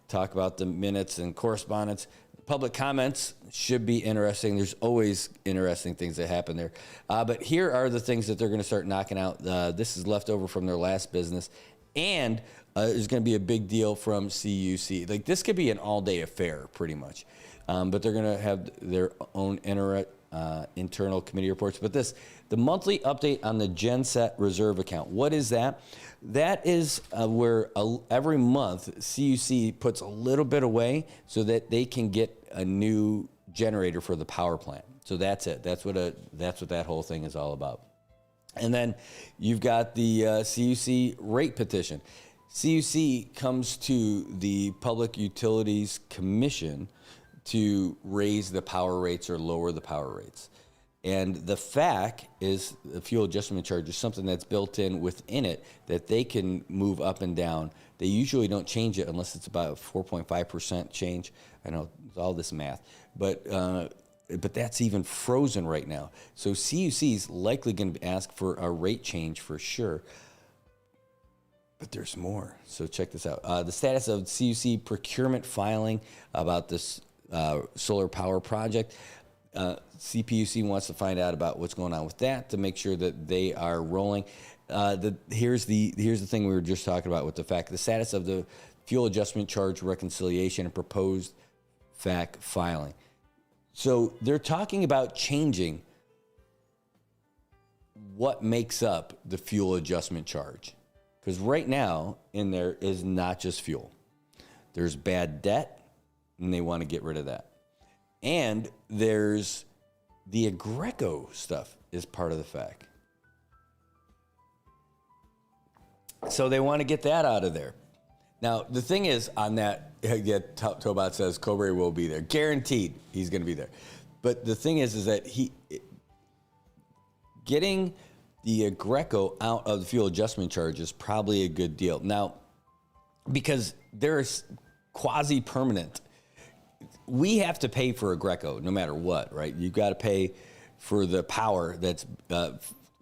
Talk about the minutes and correspondence. Public comments should be interesting. There's always interesting things that happen there. But here are the things that they're going to start knocking out. This is left over from their last business, and there's going to be a big deal from CUC. Like, this could be an all-day affair, pretty much. But they're going to have their own internal committee reports. But the monthly update on the Genset Reserve account. What is that? That is where every month CUC puts a little bit away so that they can get a new generator for the power plant. So that's it. That's what that whole thing is all about. And then you've got the CUC rate petition. CUC comes to the Public Utilities Commission to raise the power rates or lower the power rates. And the FAC is the fuel adjustment charge, is something that's built in within it that they can move up and down. They usually don't change it unless it's about a 4.5% change. I know it's all this math, but that's even frozen right now. So CUC is likely going to ask for a rate change for sure. But there's more. So check this out. The status of CUC procurement filing about this solar power project. CPUC wants to find out about what's going on with that to make sure that they are rolling. Here's the thing we were just talking about with the status of the fuel adjustment charge reconciliation and proposed FAC filing. So they're talking about changing what makes up the fuel adjustment charge. Because right now in there is not just fuel. There's bad debt, and they want to get rid of that. And there's the Agreco stuff is part of the FAC. So they want to get that out of there. Now, the thing is on that, Tobot says Cobre will be there. Guaranteed he's going to be there. But the thing is that getting the Greco out of the fuel adjustment charge is probably a good deal. Now, because there's quasi-permanent, we have to pay for a Greco no matter what, right? You've got to pay for the power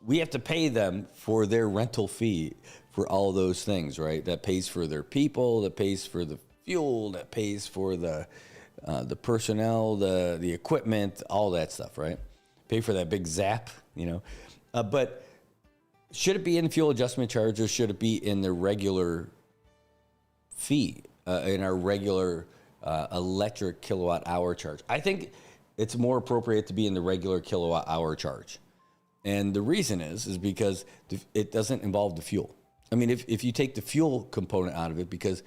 we have to pay them for their rental fee for all those things, right? That pays for their people, that pays for the fuel, that pays for the personnel, the equipment, all that stuff, right? Pay for that big zap, But should it be in the fuel adjustment charge or should it be in the regular fee, in our regular electric kilowatt hour charge? I think it's more appropriate to be in the regular kilowatt hour charge. And the reason is because it doesn't involve the fuel. I mean, if you take the fuel component out of it, because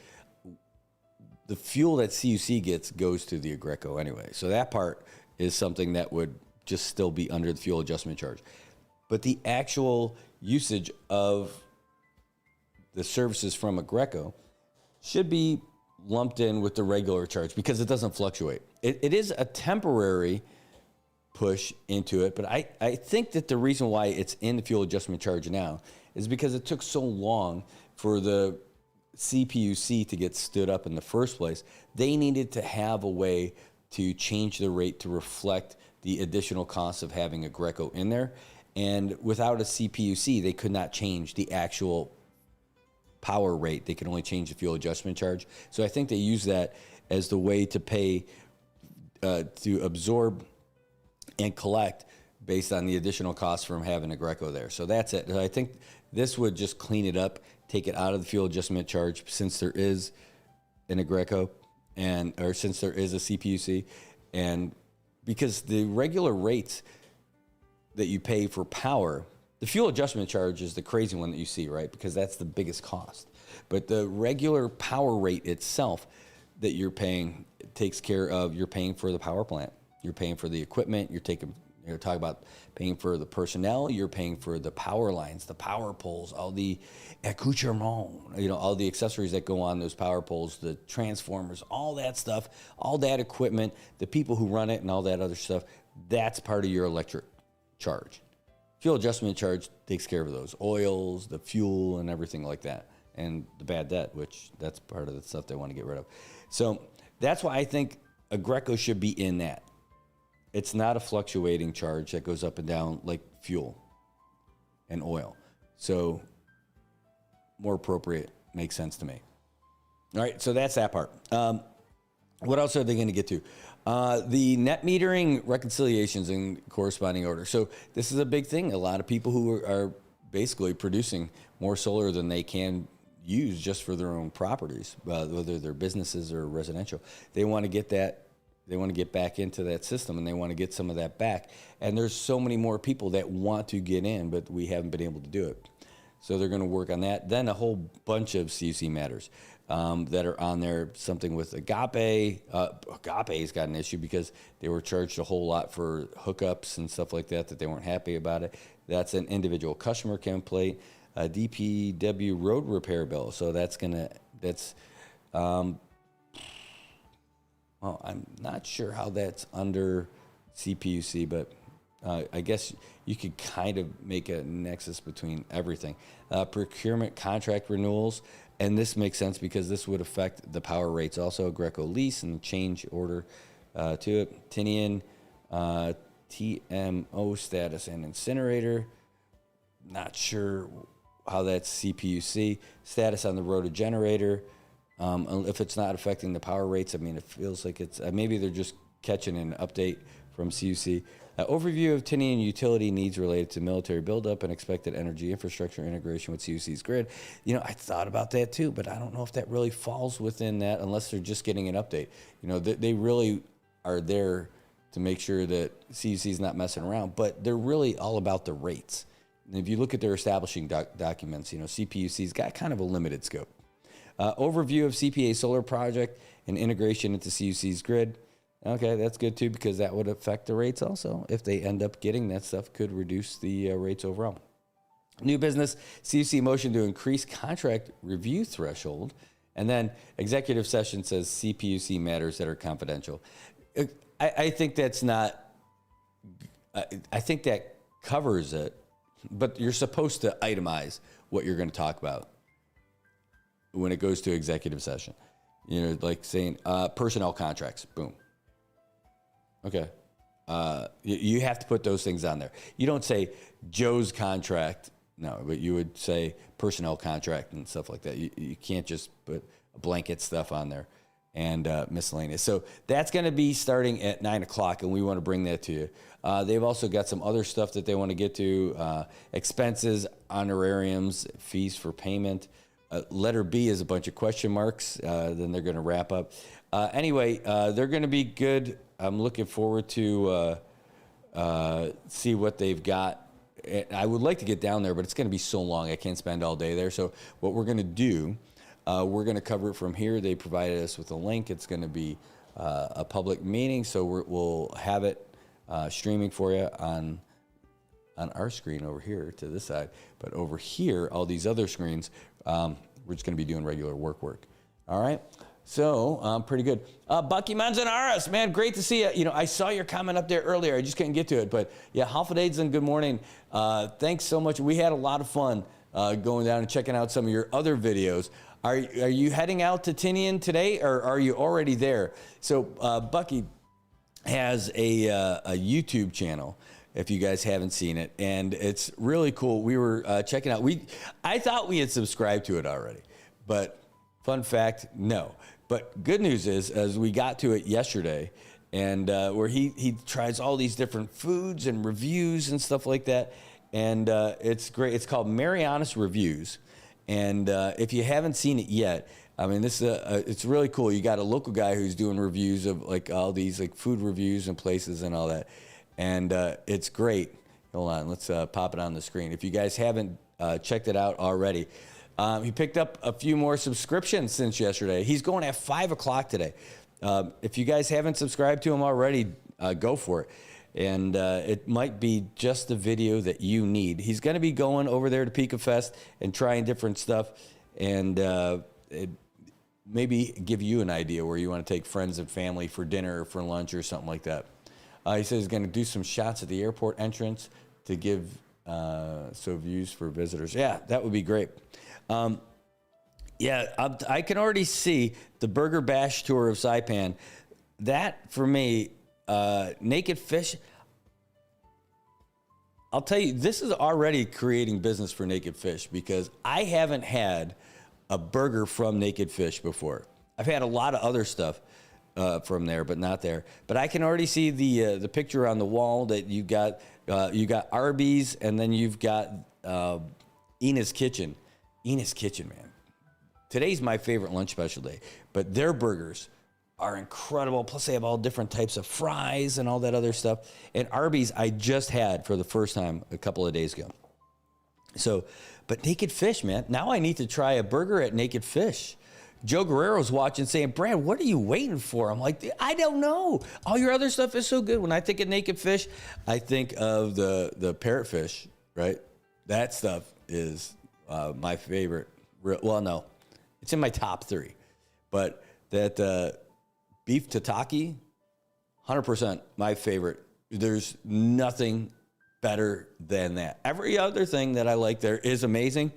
the fuel that CUC gets goes to the Greco anyway. So that part is something that would just still be under the fuel adjustment charge. But the actual usage of the services from a Greco should be lumped in with the regular charge because it doesn't fluctuate. It is a temporary push into it, but I think that the reason why it's in the fuel adjustment charge now is because it took so long for the CPUC to get stood up in the first place. They needed to have a way to change the rate to reflect the additional costs of having a Greco in there. And without a CPUC, they could not change the actual power rate. They could only change the fuel adjustment charge. So I think they use that as the way to pay, to absorb and collect based on the additional costs from having a Greco there. So that's it. I think this would just clean it up, take it out of the fuel adjustment charge since there is an Greco or since there is a CPUC, and because the regular rates that you pay for power, the fuel adjustment charge is the crazy one that you see, right? Because that's the biggest cost. But the regular power rate itself that you're paying takes care of, you're paying for the power plant. You're paying for the equipment. You're talking about paying for the personnel. You're paying for the power lines, the power poles, all the accoutrements, all the accessories that go on those power poles, the transformers, all that stuff, all that equipment, the people who run it and all that other stuff. That's part of your electric charge. Fuel adjustment charge takes care of those oils, the fuel, and everything like that, and the bad debt, which that's part of the stuff they want to get rid of. So that's why I think a Greco should be in that. It's not a fluctuating charge that goes up and down like fuel and oil. So more appropriate, makes sense to me. All right, so that's that part. What else are they going to get to? The net metering reconciliations in corresponding order. So this is a big thing. A lot of people who are basically producing more solar than they can use just for their own properties, whether they're businesses or residential. They want to get that. They want to get back into that system, and they want to get some of that back. And there's so many more people that want to get in, but we haven't been able to do it. So they're going to work on that. Then a whole bunch of CUC matters that are on there. Something with Agape. Agape's got an issue because they were charged a whole lot for hookups and stuff like that they weren't happy about it. That's an individual customer complaint. DPW road repair bill. So well, I'm not sure how that's under CPUC, but I guess you could kind of make a nexus between everything. Procurement contract renewals, and this makes sense because this would affect the power rates. Also, Greco lease and the change order to it. Tinian, TMO status and incinerator. Not sure how that's CPUC. Status on the rotor generator. If it's not affecting the power rates, I mean, it feels like it's maybe they're just catching an update from CUC. Overview of Tinian utility needs related to military buildup and expected energy infrastructure integration with CUC's grid. I thought about that too, but I don't know if that really falls within that unless they're just getting an update. They really are there to make sure that CUC's not messing around, but they're really all about the rates. And if you look at their establishing documents, CPUC's got kind of a limited scope. Overview of CPA solar project and integration into CUC's grid. Okay, that's good too because that would affect the rates also. If they end up getting that stuff, could reduce the rates overall. New business, CUC motion to increase contract review threshold. And then executive session says CPUC matters that are confidential. I think that's not, I think that covers it, but you're supposed to itemize what you're going to talk about when it goes to executive session. You know, like saying personnel contracts, boom. Okay. You have to put those things on there. You don't say Joe's contract, no, but you would say personnel contract and stuff like that. You can't just put blanket stuff on there and miscellaneous. So that's going to be starting at 9 o'clock, and we want to bring that to you. They've also got some other stuff that they want to get to, expenses, honorariums, fees for payment. Letter B is a bunch of question marks. Then they're going to wrap up. Anyway, they're going to be good. I'm looking forward to see what they've got. I would like to get down there, but it's going to be so long. I can't spend all day there. So what we're going to do, we're going to cover it from here. They provided us with a link. It's going to be a public meeting, so we'll have it streaming for you on our screen over here to this side. But over here, all these other screens, we're just going to be doing regular work. All right? So, pretty good. Bucky Manzanares, man, great to see you. You know, I saw your comment up there earlier. I just couldn't get to it. But, yeah, Halfadades and good morning. Thanks so much. We had a lot of fun going down and checking out some of your other videos. Are you heading out to Tinian today, or are you already there? So, Bucky has a YouTube channel, if you guys haven't seen it, and it's really cool. We were checking out. I thought we had subscribed to it already, but fun fact, no. But good news is, as we got to it yesterday, and where he tries all these different foods and reviews and stuff like that, and it's great. It's called Marianas Reviews, and if you haven't seen it yet, I mean, this it's really cool. You got a local guy who's doing reviews of like all these like food reviews and places and all that, and it's great. Hold on, let's pop it on the screen. If you guys haven't checked it out already. He picked up a few more subscriptions since yesterday. He's going at 5 o'clock today. If you guys haven't subscribed to him already, go for it. And it might be just the video that you need. He's going to be going over there to Pika Fest and trying different stuff, and maybe give you an idea where you want to take friends and family for dinner or for lunch or something like that. He says he's going to do some shots at the airport entrance to give views for visitors. Yeah, that would be great. I can already see the Burger Bash tour of Saipan. That, for me, Naked Fish, I'll tell you, this is already creating business for Naked Fish because I haven't had a burger from Naked Fish before. I've had a lot of other stuff from there, but not there. But I can already see the picture on the wall that you got Arby's, and then you've got Ina's Kitchen. Ina's Kitchen, man. Today's my favorite lunch special day, but their burgers are incredible. Plus, they have all different types of fries and all that other stuff. And Arby's, I just had for the first time a couple of days ago. So, but Naked Fish, man. Now I need to try a burger at Naked Fish. Joe Guerrero's watching saying, Brad, what are you waiting for? I'm like, I don't know. All your other stuff is so good. When I think of Naked Fish, I think of the parrotfish, right? That stuff is my favorite. Well, no, it's in my top 3. But that beef tataki, 100% my favorite. There's nothing better than that. Every other thing that I like there is amazing,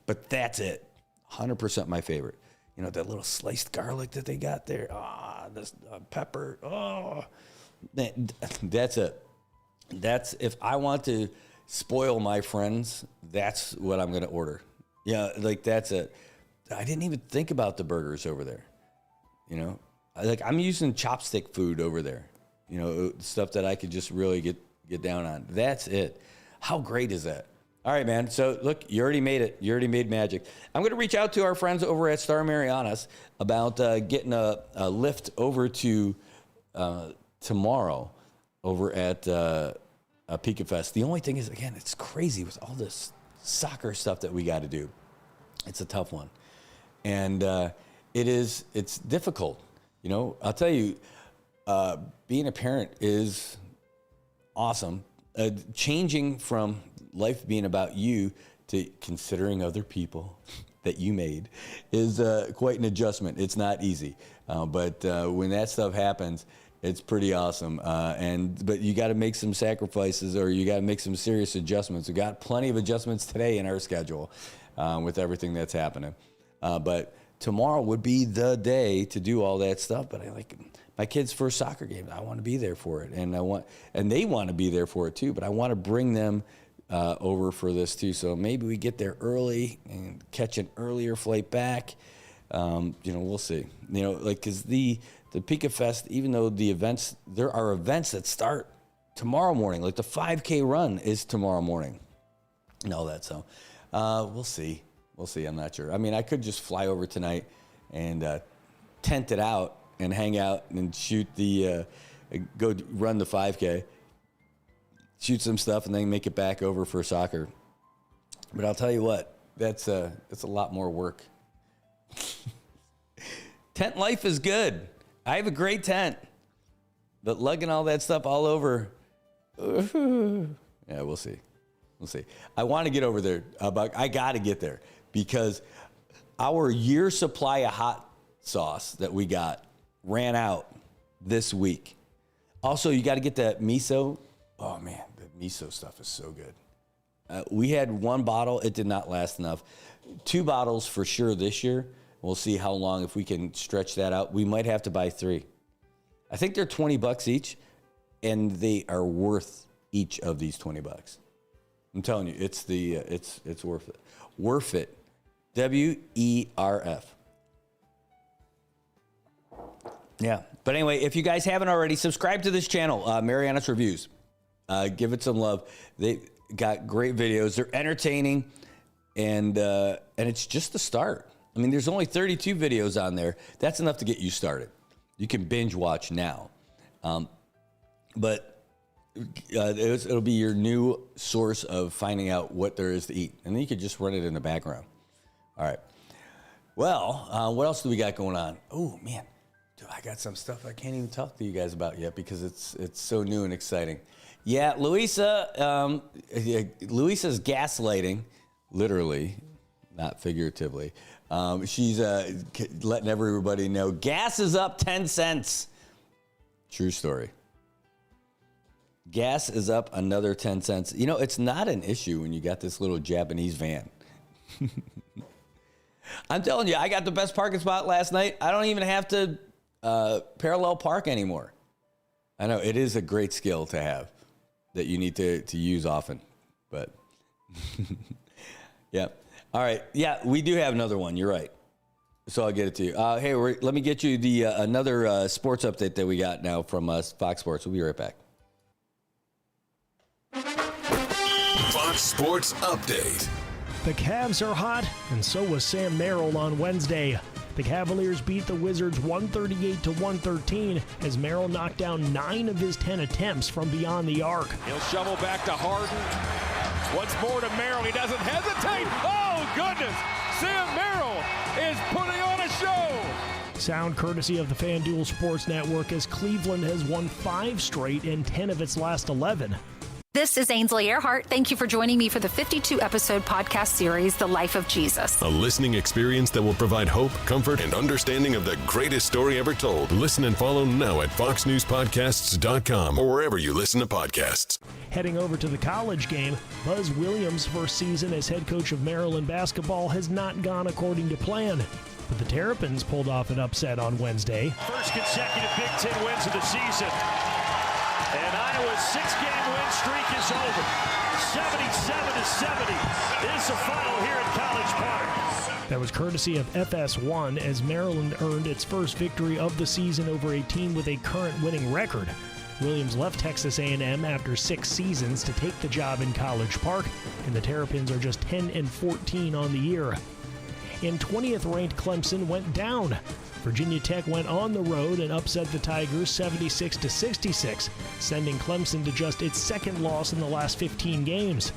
but that's it. 100% my favorite. You know, that little sliced garlic that they got there. This pepper. That's it. That's, if I want to spoil my friends, that's what I'm going to order. Yeah, like that's it. I didn't even think about the burgers over there. You know, like I'm using chopstick food over there. You know, stuff that I could just really get down on. That's it. How great is that? All right, man. So, look, you already made it. You already made magic. I'm going to reach out to our friends over at Star Marianas about getting a lift over to tomorrow over at Pika Fest. The only thing is, again, it's crazy with all this soccer stuff that we got to do. It's a tough one. And it's difficult. You know, I'll tell you, being a parent is awesome. Changing from life being about you to considering other people that you made is quite an adjustment. It's not easy, but when that stuff happens, it's pretty awesome. But you got to make some sacrifices, or you got to make some serious adjustments. We got plenty of adjustments today in our schedule with everything that's happening. But tomorrow would be the day to do all that stuff. But I like my kids' first soccer game. I want to be there for it, and they want to be there for it too. But I want to bring them over for this too. So maybe we get there early and catch an earlier flight back. We'll see. Because the Pika Fest, even though there are events that start tomorrow morning. Like the 5K run is tomorrow morning and all that. So we'll see. I'm not sure. I mean, I could just fly over tonight and tent it out and hang out and shoot go run the 5K, shoot some stuff, and then make it back over for soccer. But I'll tell you what, that's a lot more work. Tent life is good. I have a great tent, but lugging all that stuff all over, yeah, we'll see. I want to get over there. I got to get there because our year supply of hot sauce that we got ran out this week. Also, you got to get that miso. Oh, man, the miso stuff is so good. We had one bottle. It did not last enough. 2 bottles for sure this year. We'll see how long, if we can stretch that out. We might have to buy 3. I think they're $20 each, and they are worth each of these $20. I'm telling you, it's worth it. Worth it. WERF. Yeah. But anyway, if you guys haven't already, subscribe to this channel, Marianas Reviews. Give it some love. They got great videos. They're entertaining, and it's just the start. I mean, there's only 32 videos on there. That's enough to get you started. You can binge watch now. But it'll be your new source of finding out what there is to eat. And then you could just run it in the background. All right. Well, what else do we got going on? Oh, man. Dude, I got some stuff I can't even talk to you guys about yet because it's so new and exciting. Yeah, Luisa's gaslighting, literally, not figuratively. She's letting everybody know gas is up 10 cents. True story. Gas is up another 10 cents. You know, it's not an issue when you got this little Japanese van. I'm telling you, I got the best parking spot last night. I don't even have to parallel park anymore. I know it is a great skill to have that you need to use often, but yeah. All right. Yeah, we do have another one. You're right. So I'll get it to you. Hey, let me get you the another sports update that we got now from Fox Sports. We'll be right back. Fox Sports Update. The Cavs are hot, and so was Sam Merrill on Wednesday. The Cavaliers beat the Wizards 138-113 as Merrill knocked down 9 of his 10 attempts from beyond the arc. He'll shovel back to Harden. Once more to Merrill. He doesn't hesitate. Oh, goodness. Sam Merrill is putting on a show. Sound courtesy of the FanDuel Sports Network as Cleveland has won 5 straight and 10 of its last 11. This is Ainsley Earhart. Thank you for joining me for the 52-episode podcast series, The Life of Jesus. A listening experience that will provide hope, comfort, and understanding of the greatest story ever told. Listen and follow now at foxnewspodcasts.com or wherever you listen to podcasts. Heading over to the college game, Buzz Williams' first season as head coach of Maryland basketball has not gone according to plan. But the Terrapins pulled off an upset on Wednesday. First consecutive Big Ten wins of the season. And Iowa's 6-game win streak is over. 77-70 is the final here at College Park. That was courtesy of FS1 as Maryland earned its first victory of the season over a team with a current winning record. Williams left Texas A&M after 6 seasons to take the job in College Park, and the Terrapins are just 10-14 on the year. And 20th-ranked Clemson went down. Virginia Tech went on the road and upset the Tigers 76-66, sending Clemson to just its second loss in the last 15 games.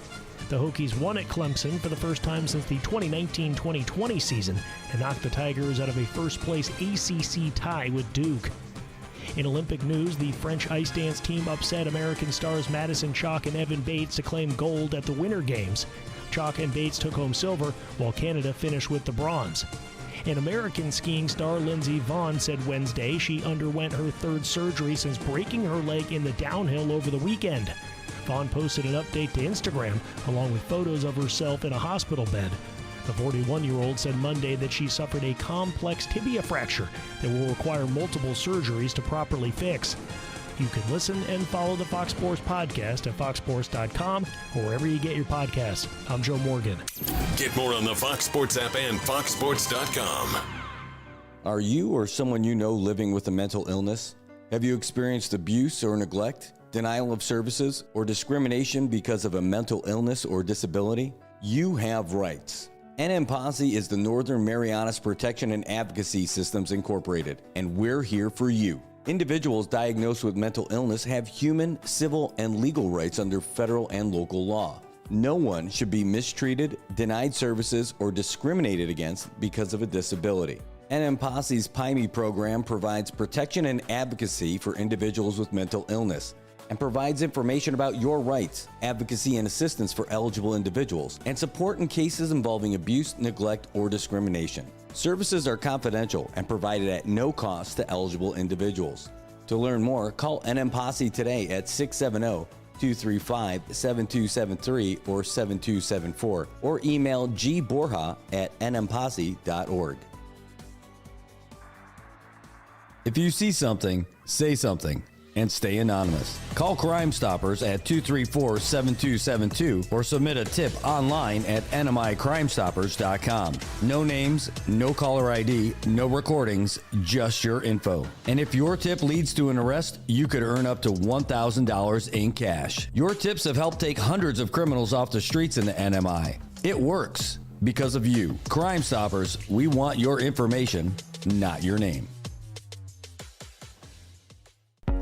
The Hokies won at Clemson for the first time since the 2019-2020 season and knocked the Tigers out of a first-place ACC tie with Duke. In Olympic news, the French ice dance team upset American stars Madison Chock and Evan Bates to claim gold at the Winter Games. Chock and Bates took home silver, while Canada finished with the bronze. And American skiing star Lindsey Vonn said Wednesday she underwent her third surgery since breaking her leg in the downhill over the weekend. Vonn posted an update to Instagram, along with photos of herself in a hospital bed. The 41-year-old said Monday that she suffered a complex tibia fracture that will require multiple surgeries to properly fix. You can listen and follow the Fox Sports Podcast at foxsports.com or wherever you get your podcasts. I'm Joe Morgan. Get more on the Fox Sports app and foxsports.com. Are you or someone you know living with a mental illness? Have you experienced abuse or neglect, denial of services, or discrimination because of a mental illness or disability? You have rights. NM Posse is the Northern Marianas Protection and Advocacy Systems Incorporated, and we're here for you. Individuals diagnosed with mental illness have human, civil, and legal rights under federal and local law. No one should be mistreated, denied services, or discriminated against because of a disability. NM Posse's PIME program provides protection and advocacy for individuals with mental illness and provides information about your rights, advocacy, and assistance for eligible individuals, and support in cases involving abuse, neglect, or discrimination. Services are confidential and provided at no cost to eligible individuals. To learn more, call NM Posse today at 670-235-7273 or 7274, or email gborja@nmposse.org. If you see something, say something. And stay anonymous. Call Crime Stoppers at 234-7272 or submit a tip online at nmicrimestoppers.com. No names, no caller ID, no recordings, just your info. And if your tip leads to an arrest, you could earn up to $1,000 in cash. Your tips have helped take hundreds of criminals off the streets in the NMI. It works because of you. Crime Stoppers, we want your information, not your name.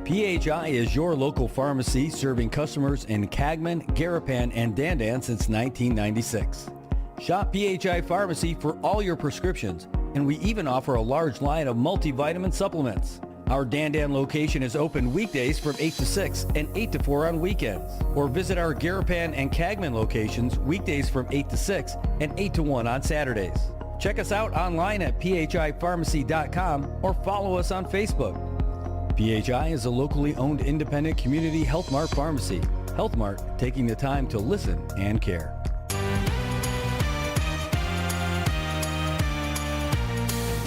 PHI is your local pharmacy serving customers in Cagman, Garapan, and Dandan since 1996. Shop PHI Pharmacy for all your prescriptions, and we even offer a large line of multivitamin supplements. Our Dandan location is open weekdays from 8 to 6 and 8 to 4 on weekends. Or visit our Garapan and Cagman locations weekdays from 8 to 6 and 8 to 1 on Saturdays. Check us out online at phipharmacy.com or follow us on Facebook. PHI is a locally owned independent community Health Mart pharmacy. Health Mart, taking the time to listen and care.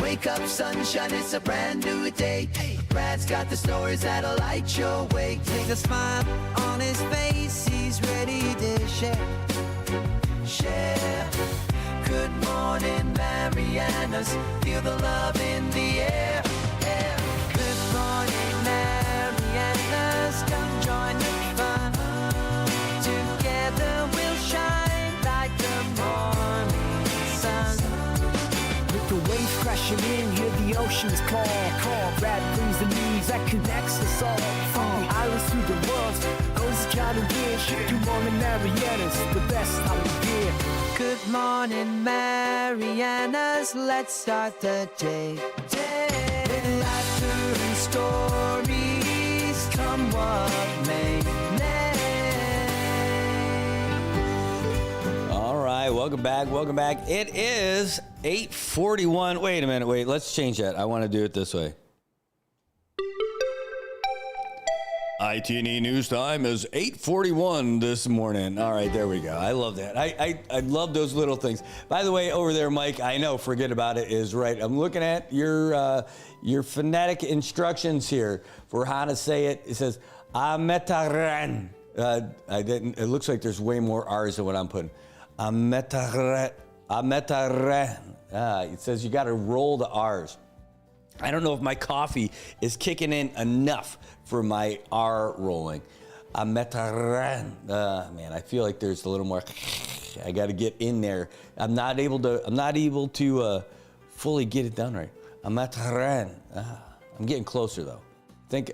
Wake up, sunshine, it's a brand new day. Brad's got the stories that'll light your way. Take a smile on his face, he's ready to share. Good morning, Marianas. Feel the love in the air. Good morning, Marianas. Come join the fun. Together we'll shine like the morning sun. With the waves crashing in, hear the oceans call. Brad brings the news that connects us all. From the islands to the world, goes John and Dish. Good morning, Marianas, the best time of year. Good morning, Marianas. Let's start the day. With laughter and stories, come what may. All right, welcome back. It is 8:41. Wait a minute. Let's change that. I want to do it this way. ITNE News Time is 8:41 this morning. All right, there we go. I love that. I love those little things. By the way, over there, Mike, I know, forget about it, is right. I'm looking at your phonetic instructions here for how to say it. It says, Ametaran. It looks like there's way more R's than what I'm putting. Ametaran. It says you got to roll the R's. I don't know if my coffee is kicking in enough for my R rolling. Man, I feel like there's a little more. I got to get in there. I'm not able to fully get it done right. I'm getting closer though. I think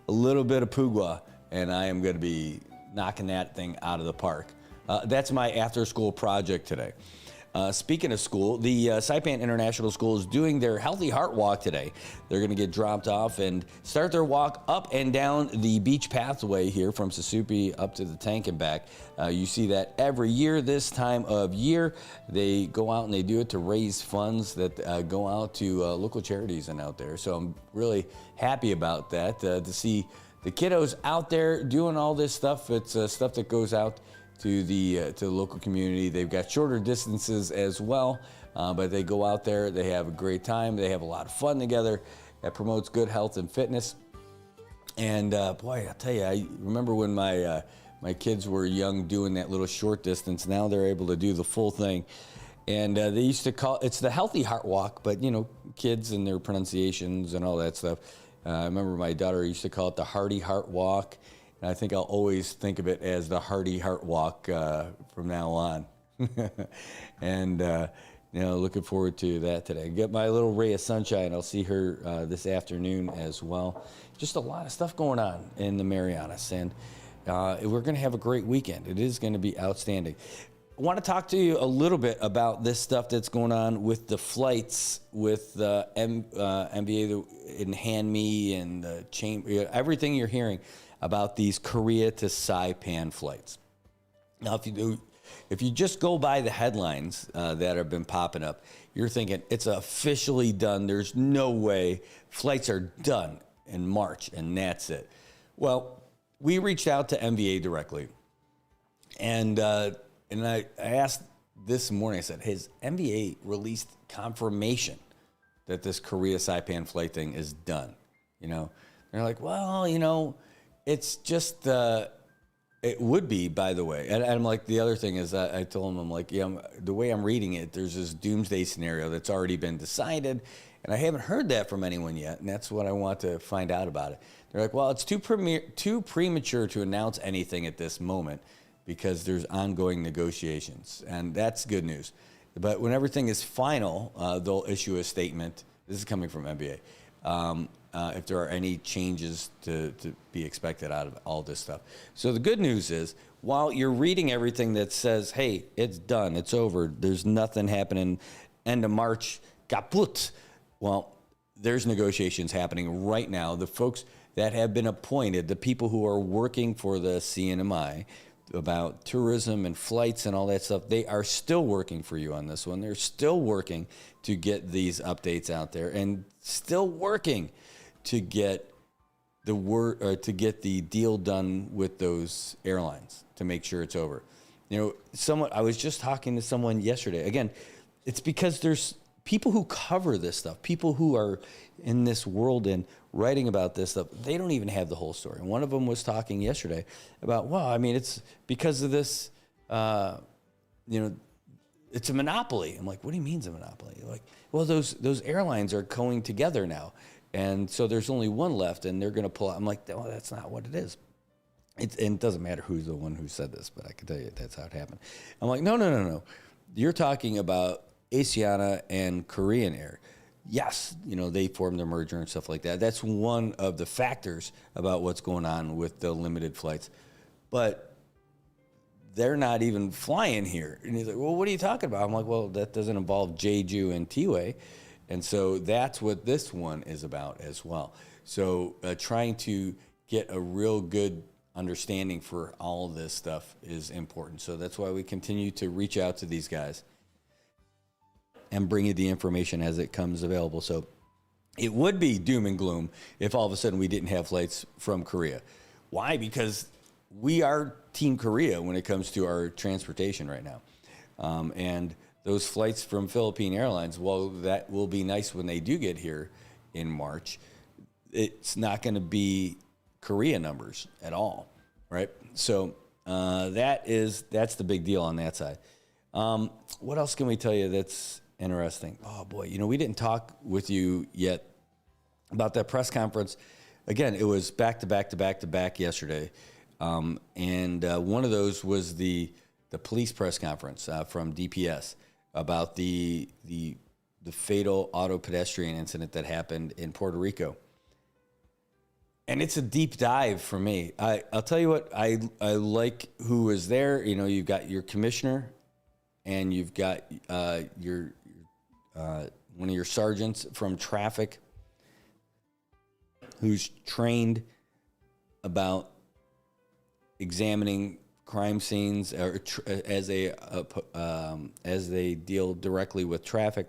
a little bit of Pugwa, and I am going to be knocking that thing out of the park. That's my after-school project today. Speaking of school, the Saipan International School is doing their Healthy Heart Walk today. They're going to get dropped off and start their walk up and down the beach pathway here from Susupi up to the tank and back. You see that every year this time of year. They go out and they do it to raise funds that go out to local charities and out there. So I'm really happy about that, to see the kiddos out there doing all this stuff. It's stuff that goes out to the local community. They've got shorter distances as well, but they go out there, they have a great time, they have a lot of fun together. That promotes good health and fitness. And boy, I'll tell you, I remember when my kids were young doing that little short distance. Now they're able to do the full thing. And they used to call it's the Healthy Heart Walk, but kids and their pronunciations and all that stuff. I remember my daughter used to call it the Hearty Heart Walk. And I think I'll always think of it as the Hearty Heart Walk from now on. And, looking forward to that today. Get my little ray of sunshine. I'll see her this afternoon as well. Just a lot of stuff going on in the Marianas. And we're going to have a great weekend. It is going to be outstanding. I want to talk to you a little bit about this stuff that's going on with the flights, with the NBA in Hanmi and the chamber, everything you're hearing about these Korea to Saipan flights. Now, if you just go by the headlines that have been popping up, you're thinking it's officially done. There's no way flights are done in March, and that's it. Well, we reached out to MVA directly, and I asked this morning. I said, "Has MVA released confirmation that this Korea Saipan flight thing is done?" They're like, "Well, it's just, it would be, by the way." And I'm like, the other thing is, I told them, I'm like, the way I'm reading it, there's this doomsday scenario that's already been decided, and I haven't heard that from anyone yet, and that's what I want to find out about it. They're like, well, it's too premature to announce anything at this moment because there's ongoing negotiations, and that's good news. But when everything is final, they'll issue a statement. This is coming from NBA. If there are any changes to be expected out of all this stuff. So the good news is, while you're reading everything that says, hey, it's done, it's over, there's nothing happening, end of March, kaput. Well, there's negotiations happening right now. The folks that have been appointed, the people who are working for the CNMI about tourism and flights and all that stuff, they are still working for you on this one. They're still working to get these updates out there and still working to get the deal done with those airlines to make sure it's over. I was just talking to someone yesterday. Again, it's because there's people who cover this stuff, people who are in this world and writing about this stuff. They don't even have the whole story. And one of them was talking yesterday about, it's because of this, it's a monopoly. I'm like, what do you mean it's a monopoly? Like, well, those airlines are going together now. And so there's only one left, and they're going to pull out. I'm like, well, that's not what it is. And it doesn't matter who's the one who said this, but I can tell you that's how it happened. I'm like, no. You're talking about Asiana and Korean Air. Yes, they formed a merger and stuff like that. That's one of the factors about what's going on with the limited flights. But they're not even flying here. And he's like, well, what are you talking about? I'm like, well, that doesn't involve Jeju and T-Way. And so that's what this one is about as well. So trying to get a real good understanding for all of this stuff is important. So that's why we continue to reach out to these guys and bring you the information as it comes available. So it would be doom and gloom if all of a sudden we didn't have flights from Korea. Why? Because we are Team Korea when it comes to our transportation right now. And those flights from Philippine Airlines, well, that will be nice when they do get here in March. It's not going to be Korea numbers at all, right? So that's the big deal on that side. What else can we tell you that's interesting? Oh, boy, we didn't talk with you yet about that press conference. Again, it was back to back yesterday. And one of those was the police press conference from DPS about the fatal auto pedestrian incident that happened in Puerto Rico. And it's a deep dive for me. I'll tell you what, I like who was there. You've got your commissioner and you've got your one of your sergeants from traffic who's trained about examining crime scenes or as they deal directly with traffic.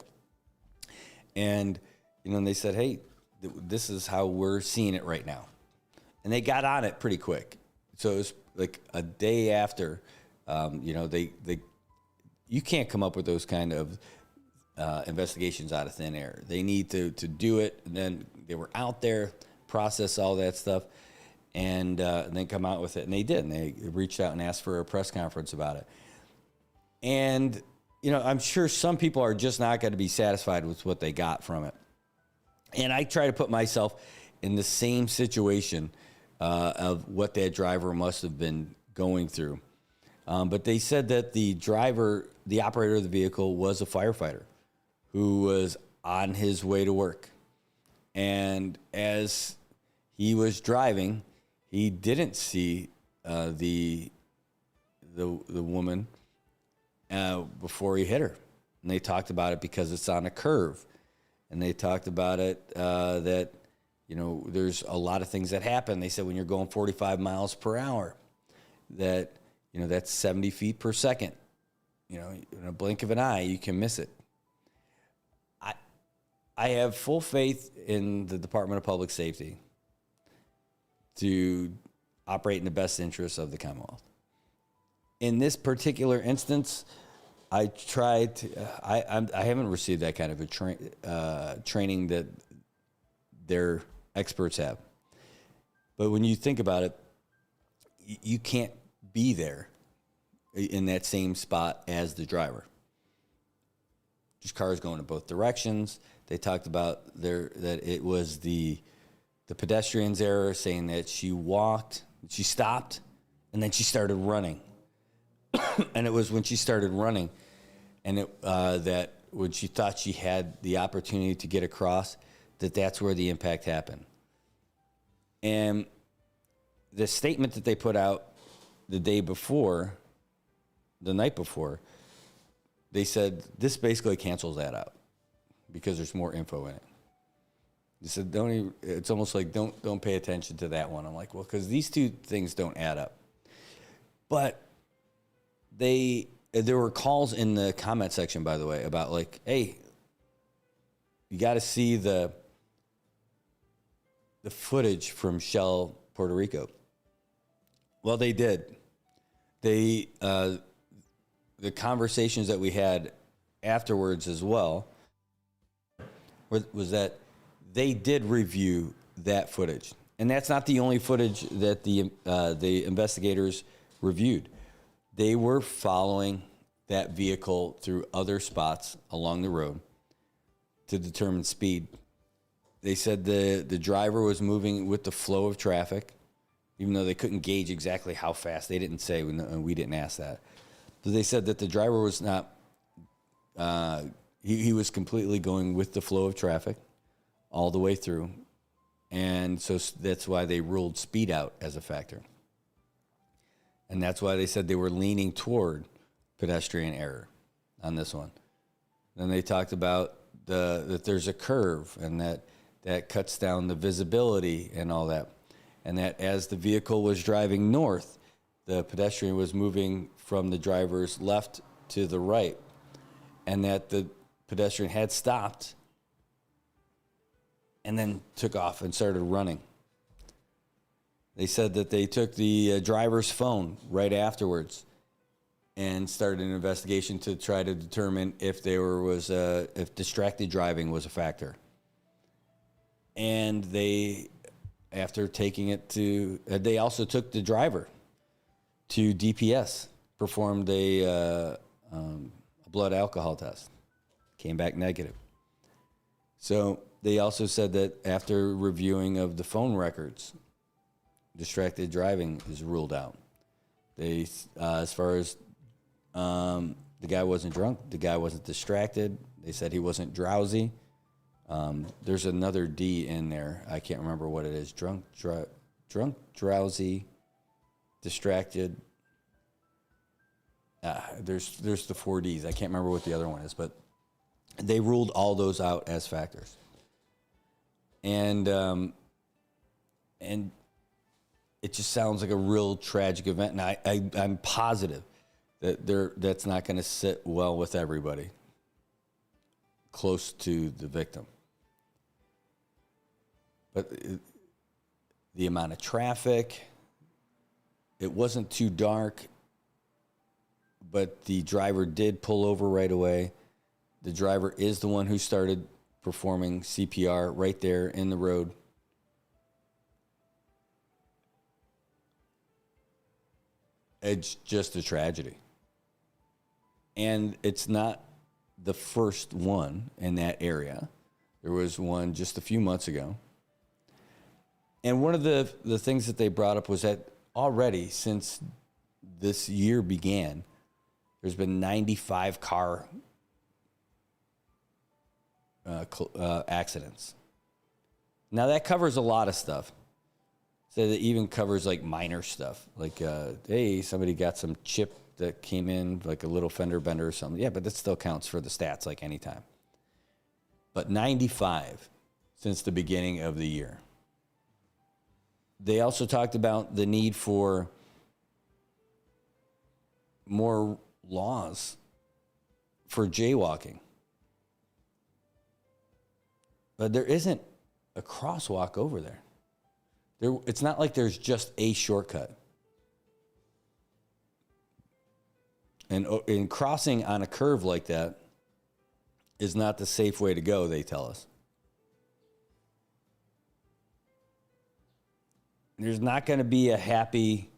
And they said, hey, this is how we're seeing it right now. And they got on it pretty quick. So it was like a day after, you can't come up with those kind of investigations out of thin air. They need to do it. And then they were out there, process all that stuff, and then come out with it. And they did. And they reached out and asked for a press conference about it. And, I'm sure some people are just not going to be satisfied with what they got from it. And I try to put myself in the same situation of what that driver must have been going through. But they said that the operator of the vehicle, was a firefighter who was on his way to work. And as he was driving, he didn't see the woman before he hit her. And they talked about it because it's on a curve. And they talked about it that, there's a lot of things that happen. They said when you're going 45 miles per hour, that, that's 70 feet per second. In a blink of an eye, you can miss it. I have full faith in the Department of Public Safety to operate in the best interests of the Commonwealth. In this particular instance, I tried to. I haven't received that kind of a training that their experts have. But when you think about it, you can't be there in that same spot as the driver. There's cars going in both directions. They talked about that it was the pedestrian's error, saying that she stopped, and then she started running. And it was when she started running, and that when she thought she had the opportunity to get across, that's where the impact happened. And the statement that they put out the night before, they said this basically cancels that out because there's more info in it. They said it's almost like don't pay attention to that one. I'm like, well, because these two things don't add up. But there were calls in the comment section, by the way, about like, hey, you got to see the footage from Shell, Puerto Rico. Well, they did. The conversations that we had afterwards as well was that they did review that footage. And that's not the only footage that the investigators reviewed. They were following that vehicle through other spots along the road to determine speed. They said the driver was moving with the flow of traffic, even though they couldn't gauge exactly how fast. They didn't say, and we didn't ask that. But they said that the driver was not, he was completely going with the flow of traffic all the way through. And so that's why they ruled speed out as a factor. And that's why they said they were leaning toward pedestrian error on this one. Then they talked about that there's a curve and that cuts down the visibility and all that. And that as the vehicle was driving north, the pedestrian was moving from the driver's left to the right. And that the pedestrian had stopped and then took off and started running. They said that they took the driver's phone right afterwards and started an investigation to try to determine if if distracted driving was a factor. And after taking it they also took the driver to DPS, performed a blood alcohol test, came back negative. So they also said that after reviewing of the phone records, distracted driving is ruled out. They, as far as the guy wasn't drunk, the guy wasn't distracted. They said he wasn't drowsy. There's another D in there. I can't remember what it is. Drunk, drowsy, distracted. There's the 4Ds. I can't remember what the other one is, but they ruled all those out as factors. And it just sounds like a real tragic event. And I'm positive that that's not going to sit well with everybody close to the victim. But the amount of traffic, it wasn't too dark, but the driver did pull over right away. The driver is the one who started performing CPR right there in the road. It's just a tragedy. And it's not the first one in that area. There was one just a few months ago. And one of the things that they brought up was that already since this year began, there's been 95 car accidents. Now that covers a lot of stuff. So that even covers like minor stuff. Like, hey, somebody got some chip that came in, like a little fender bender or something. Yeah, but that still counts for the stats like anytime. But 95 since the beginning of the year. They also talked about the need for more laws for jaywalking. But there isn't a crosswalk over there. It's not like there's just a shortcut. And in crossing on a curve like that is not the safe way to go, they tell us. There's not going to be a happy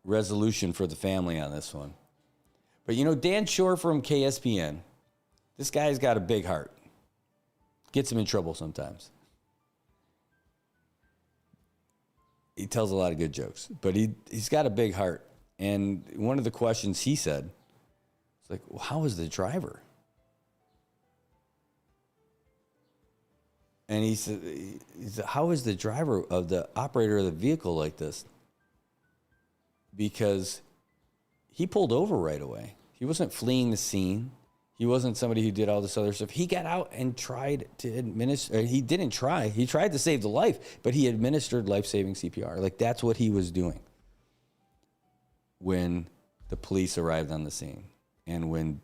resolution for the family on this one. But, you know, Dan Shore from KSPN, this guy's got a big heart. Gets him in trouble sometimes. He tells a lot of good jokes, but he's got a big heart. And one of the questions he said, it's like, well, how is the driver? And he said, how is the driver of the operator of the vehicle like this? Because he pulled over right away. He wasn't fleeing the scene. He wasn't somebody who did all this other stuff. He got out and tried to administer. He didn't try. He tried to save the life, but he administered life-saving CPR. Like, that's what he was doing when the police arrived on the scene and when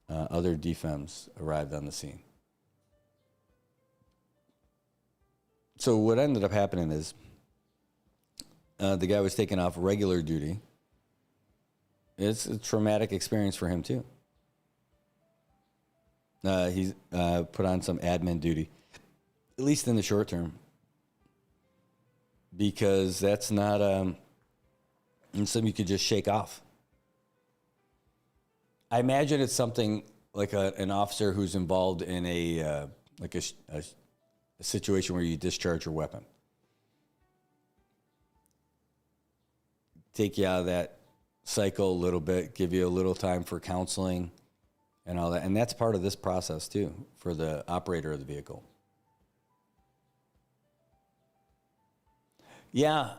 other DFEMs arrived on the scene. So what ended up happening is the guy was taken off regular duty. It's a traumatic experience for him, too. He's put on some admin duty, at least in the short term, because that's not something you could just shake off. I imagine it's something like an officer who's involved in a situation where you discharge your weapon. Take you out of that cycle a little bit, give you a little time for counseling and all that. And that's part of this process, too, for the operator of the vehicle. Yeah.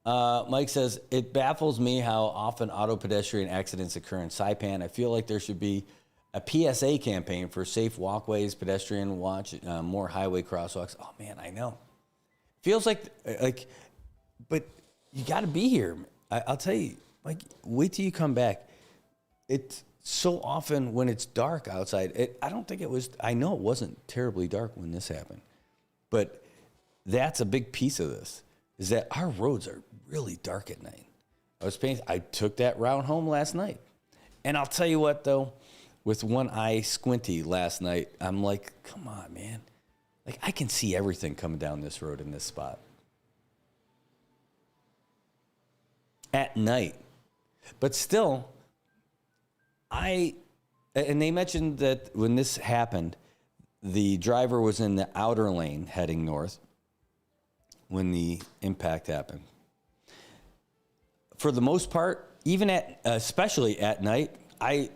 Mike says, it baffles me how often auto pedestrian accidents occur in Saipan. I feel like there should be a PSA campaign for safe walkways, pedestrian watch, more highway crosswalks. Oh, man, I know. Feels like, but you got to be here. I'll tell you, like, wait till you come back. It's so often when it's dark outside, I know it wasn't terribly dark when this happened, but that's a big piece of this, is that our roads are really dark at night. I took that route home last night. And I'll tell you what, though, with one eye squinty last night, I'm like, come on, man. Like, I can see everything coming down this road in this spot. At night. But still, and they mentioned that when this happened, the driver was in the outer lane heading north when the impact happened. For the most part, even especially at night, I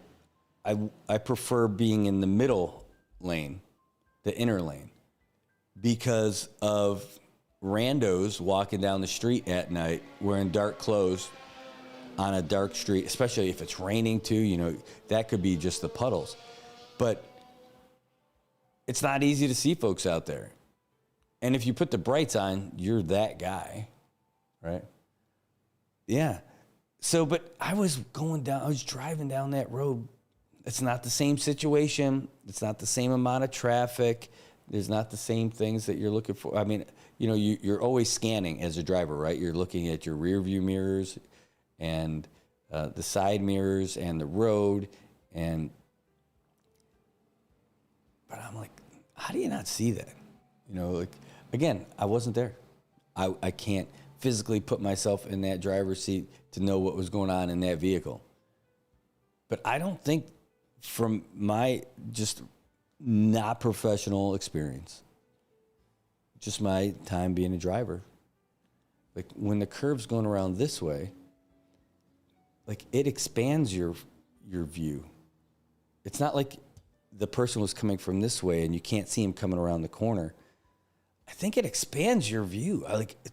prefer being in the middle lane, the inner lane, because of randos walking down the street at night wearing dark clothes on a dark street, especially if it's raining too, that could be just the puddles. But it's not easy to see folks out there. And if you put the brights on, you're that guy, right? Yeah. So, but I was driving down that road. It's not the same situation. It's not the same amount of traffic. There's not the same things that you're looking for. I mean, you're always scanning as a driver, right? You're looking at your rear view mirrors and the side mirrors and the road. But I'm like, how do you not see that? Again, I wasn't there. I can't physically put myself in that driver's seat to know what was going on in that vehicle. But I don't think, from my just not professional experience, just my time being a driver, like when the curve's going around this way, like it expands your view. It's not like the person was coming from this way and you can't see him coming around the corner. I think it expands your view.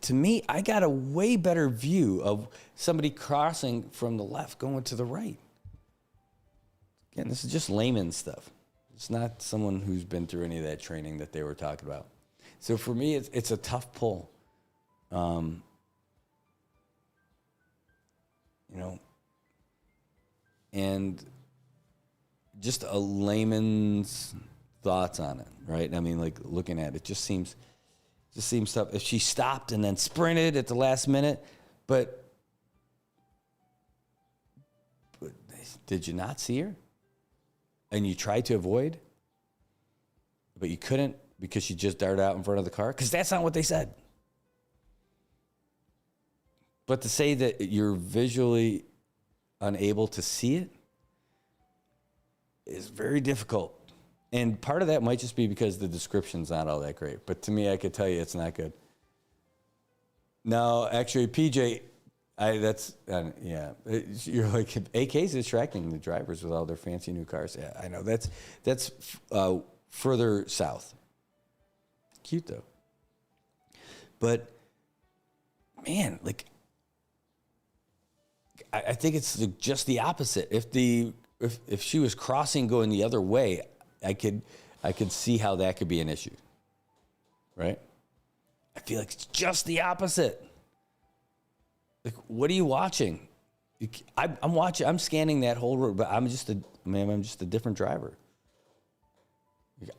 To me, I got a way better view of somebody crossing from the left going to the right. Again, this is just layman stuff. It's not someone who's been through any of that training that they were talking about. So for me, it's a tough pull. And just a layman's thoughts on it, right? I mean, like looking at it, just seems tough. If she stopped and then sprinted at the last minute, but did you not see her? And you tried to avoid, but you couldn't because she just darted out in front of the car? Because that's not what they said. But to say that you're visually unable to see it is very difficult. And part of that might just be because the description's not all that great. But to me, I could tell you it's not good. No, actually, PJ, yeah. You're like, AK's distracting the drivers with all their fancy new cars. Yeah, I know. That's further south. Cute, though. But, man, like, I think it's just the opposite. If she was crossing going the other way, I could see how that could be an issue, right? I feel like it's just the opposite. Like, what are you watching? I'm watching. I'm scanning that whole road, but I'm just a different driver.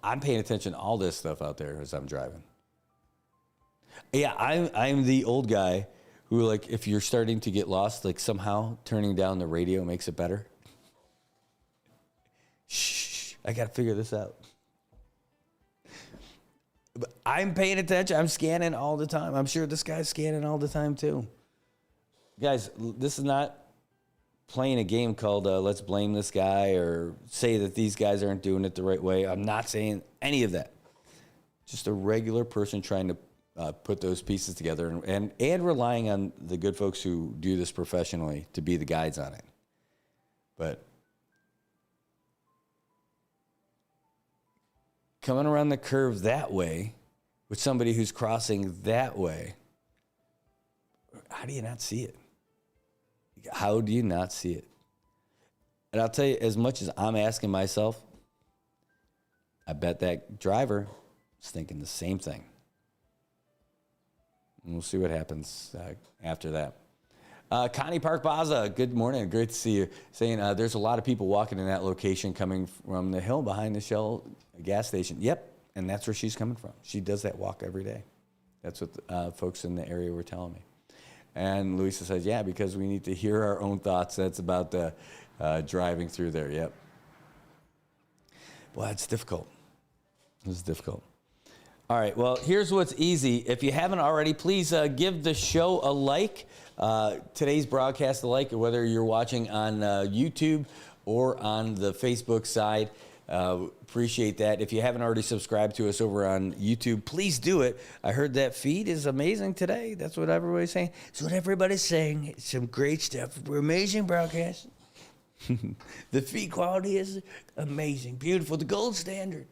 I'm paying attention to all this stuff out there as I'm driving. Yeah, I'm the old guy who, like, if you're starting to get lost, like somehow turning down the radio makes it better. Shh, I got to figure this out. But I'm paying attention. I'm scanning all the time. I'm sure this guy's scanning all the time too. Guys, this is not playing a game called let's blame this guy or say that these guys aren't doing it the right way. I'm not saying any of that. Just a regular person trying to put those pieces together and relying on the good folks who do this professionally to be the guides on it. But coming around the curve that way with somebody who's crossing that way, how do you not see it? How do you not see it? And I'll tell you, as much as I'm asking myself, I bet that driver is thinking the same thing. And we'll see what happens after that. Connie Park Baza, good morning. Great to see you. Saying there's a lot of people walking in that location coming from the hill behind the Shell gas station. Yep, and that's where she's coming from. She does that walk every day. That's what folks in the area were telling me. And Louisa says, yeah, because we need to hear our own thoughts. That's about driving through there. Yep. Well, it's difficult. It's difficult. All right, well, here's what's easy. If you haven't already, please give the show a like. Today's broadcast a like, whether you're watching on YouTube or on the Facebook side. Appreciate that. If you haven't already subscribed to us over on YouTube, please do it. I heard that feed is amazing today. That's what everybody's saying. That's what everybody's saying. It's some great stuff. We're amazing broadcast. The feed quality is amazing. Beautiful. The gold standard.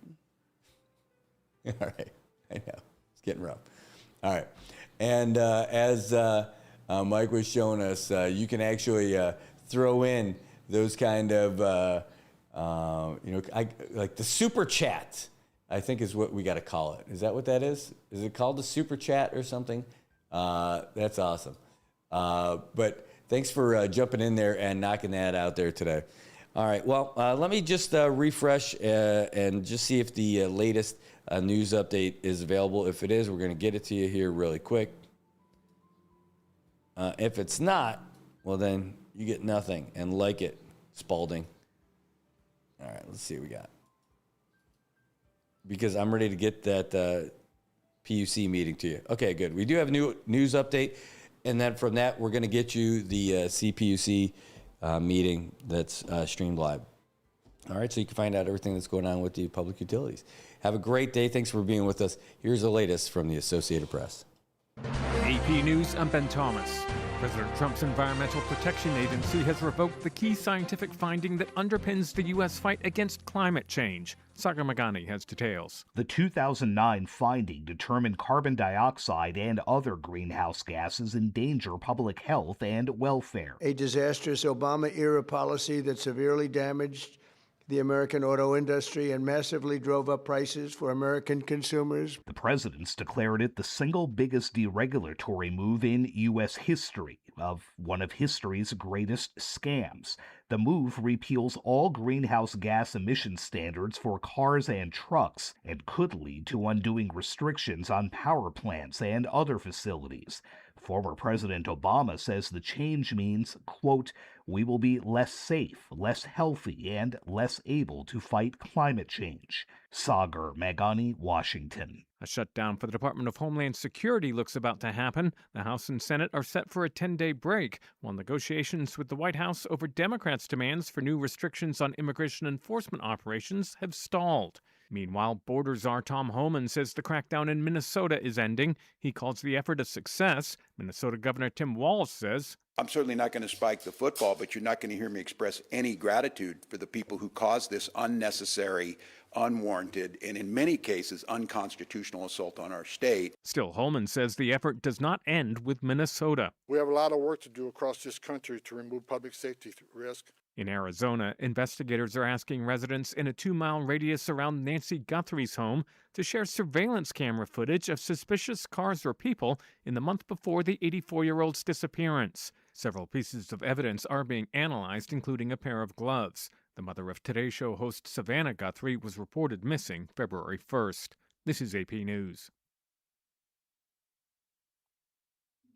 All right. I know. It's getting rough. All right. And as Mike was showing us, you can actually throw in those kind of, like the super chat, I think is what we got to call it. Is that what that is? Is it called the super chat or something? That's awesome. But thanks for jumping in there and knocking that out there today. All right, well, let me just refresh and just see if the latest news update is available. If it is, we're going to get it to you here really quick. If it's not, well, then you get nothing. And like it, Spalding. All right, let's see what we got. Because I'm ready to get that PUC meeting to you. Okay, good. We do have a new news update. And then from that, we're going to get you the CPUC meeting that's streamed live. All right, so you can find out everything that's going on with the public utilities. Have a great day. Thanks for being with us. Here's the latest from the Associated Press. AP News, I'm Ben Thomas. President Trump's Environmental Protection Agency has revoked the key scientific finding that underpins the U.S. fight against climate change. Sagar Magani has details. The 2009 finding determined carbon dioxide and other greenhouse gases endanger public health and welfare. A disastrous Obama-era policy that severely damaged the American auto industry and massively drove up prices for American consumers. The president's declared it the single biggest deregulatory move in U.S. history, of one of history's greatest scams. The move repeals all greenhouse gas emission standards for cars and trucks and could lead to undoing restrictions on power plants and other facilities. Former President Obama says the change means, quote, we will be less safe, less healthy, and less able to fight climate change. Sagar Magani, Washington. A shutdown for the Department of Homeland Security looks about to happen. The House and Senate are set for a 10-day break, while negotiations with the White House over Democrats' demands for new restrictions on immigration enforcement operations have stalled. Meanwhile, Border Czar Tom Homan says the crackdown in Minnesota is ending. He calls the effort a success. Minnesota Governor Tim Walz says, I'm certainly not going to spike the football, but you're not going to hear me express any gratitude for the people who caused this unnecessary, unwarranted, and in many cases unconstitutional assault on our state. Still, Holman says the effort does not end with Minnesota. We have a lot of work to do across this country to remove public safety risk. In Arizona, investigators are asking residents in a 2-mile radius around Nancy Guthrie's home to share surveillance camera footage of suspicious cars or people in the month before the 84-year-old's disappearance. Several pieces of evidence are being analyzed, including a pair of gloves. The mother of Today Show host Savannah Guthrie was reported missing February 1st. This is AP News.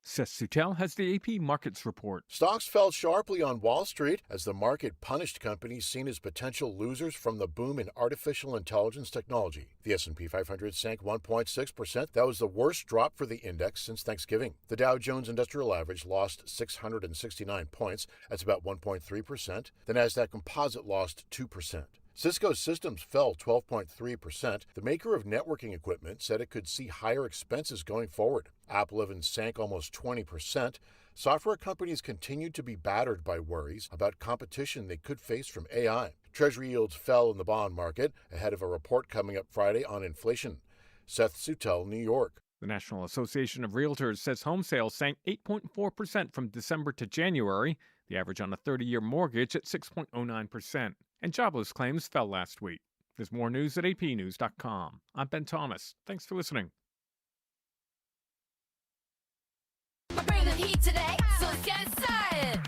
Seth Sutel has the AP Markets Report. Stocks fell sharply on Wall Street as the market punished companies seen as potential losers from the boom in artificial intelligence technology. The S&P 500 sank 1.6%. That was the worst drop for the index since Thanksgiving. The Dow Jones Industrial Average lost 669 points. That's about 1.3%. The Nasdaq Composite lost 2%. Cisco Systems fell 12.3%. The maker of networking equipment said it could see higher expenses going forward. AppLovin sank almost 20%. Software companies continued to be battered by worries about competition they could face from AI. Treasury yields fell in the bond market ahead of a report coming up Friday on inflation. Seth Sutel, New York. The National Association of Realtors says home sales sank 8.4% from December to January, the average on a 30-year mortgage at 6.09%. And jobless claims fell last week. There's more news at apnews.com. I'm Ben Thomas. Thanks for listening. I'm bringing heat today, so let's get excited.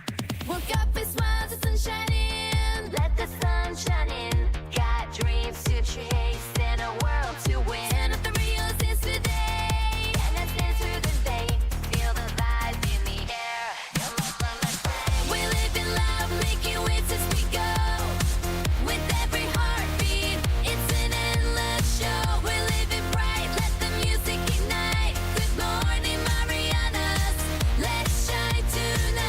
Woke up and smiled, the sun shining. Let the sun shine in. Got dreams to chase and a world to win. Turn up the Rios is today, and let's dance through the day. Feel the vibe in the air. Come on, let's play. We live in love, making waves as we go. With every heartbeat, it's an endless show. We're living bright, let the music ignite. Good morning, Marianas. Let's shine tonight.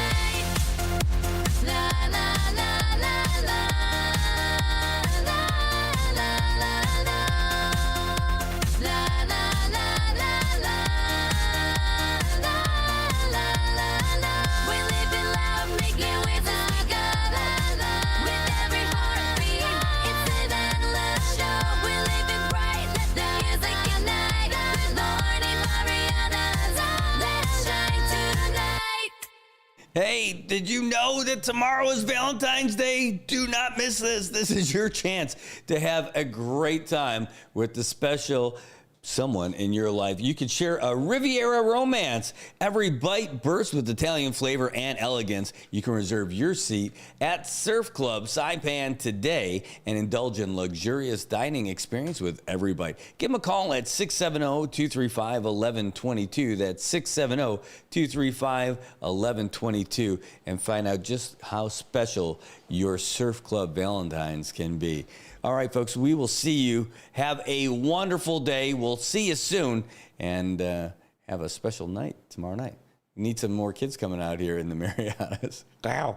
Hey, did you know that tomorrow is Valentine's Day? Do not miss this. This is your chance to have a great time with the special someone in your life. You can share a Riviera romance. Every bite bursts with Italian flavor and elegance. You can reserve your seat at Surf Club Saipan today and indulge in luxurious dining experience with every bite. Give them a call at 670-235-1122. That's 670-235-1122 and find out just how special your Surf Club Valentines can be. All right, folks, we will see you. Have a wonderful day. We'll see you soon, and have a special night tomorrow night. We need some more kids coming out here in the Marianas. Wow.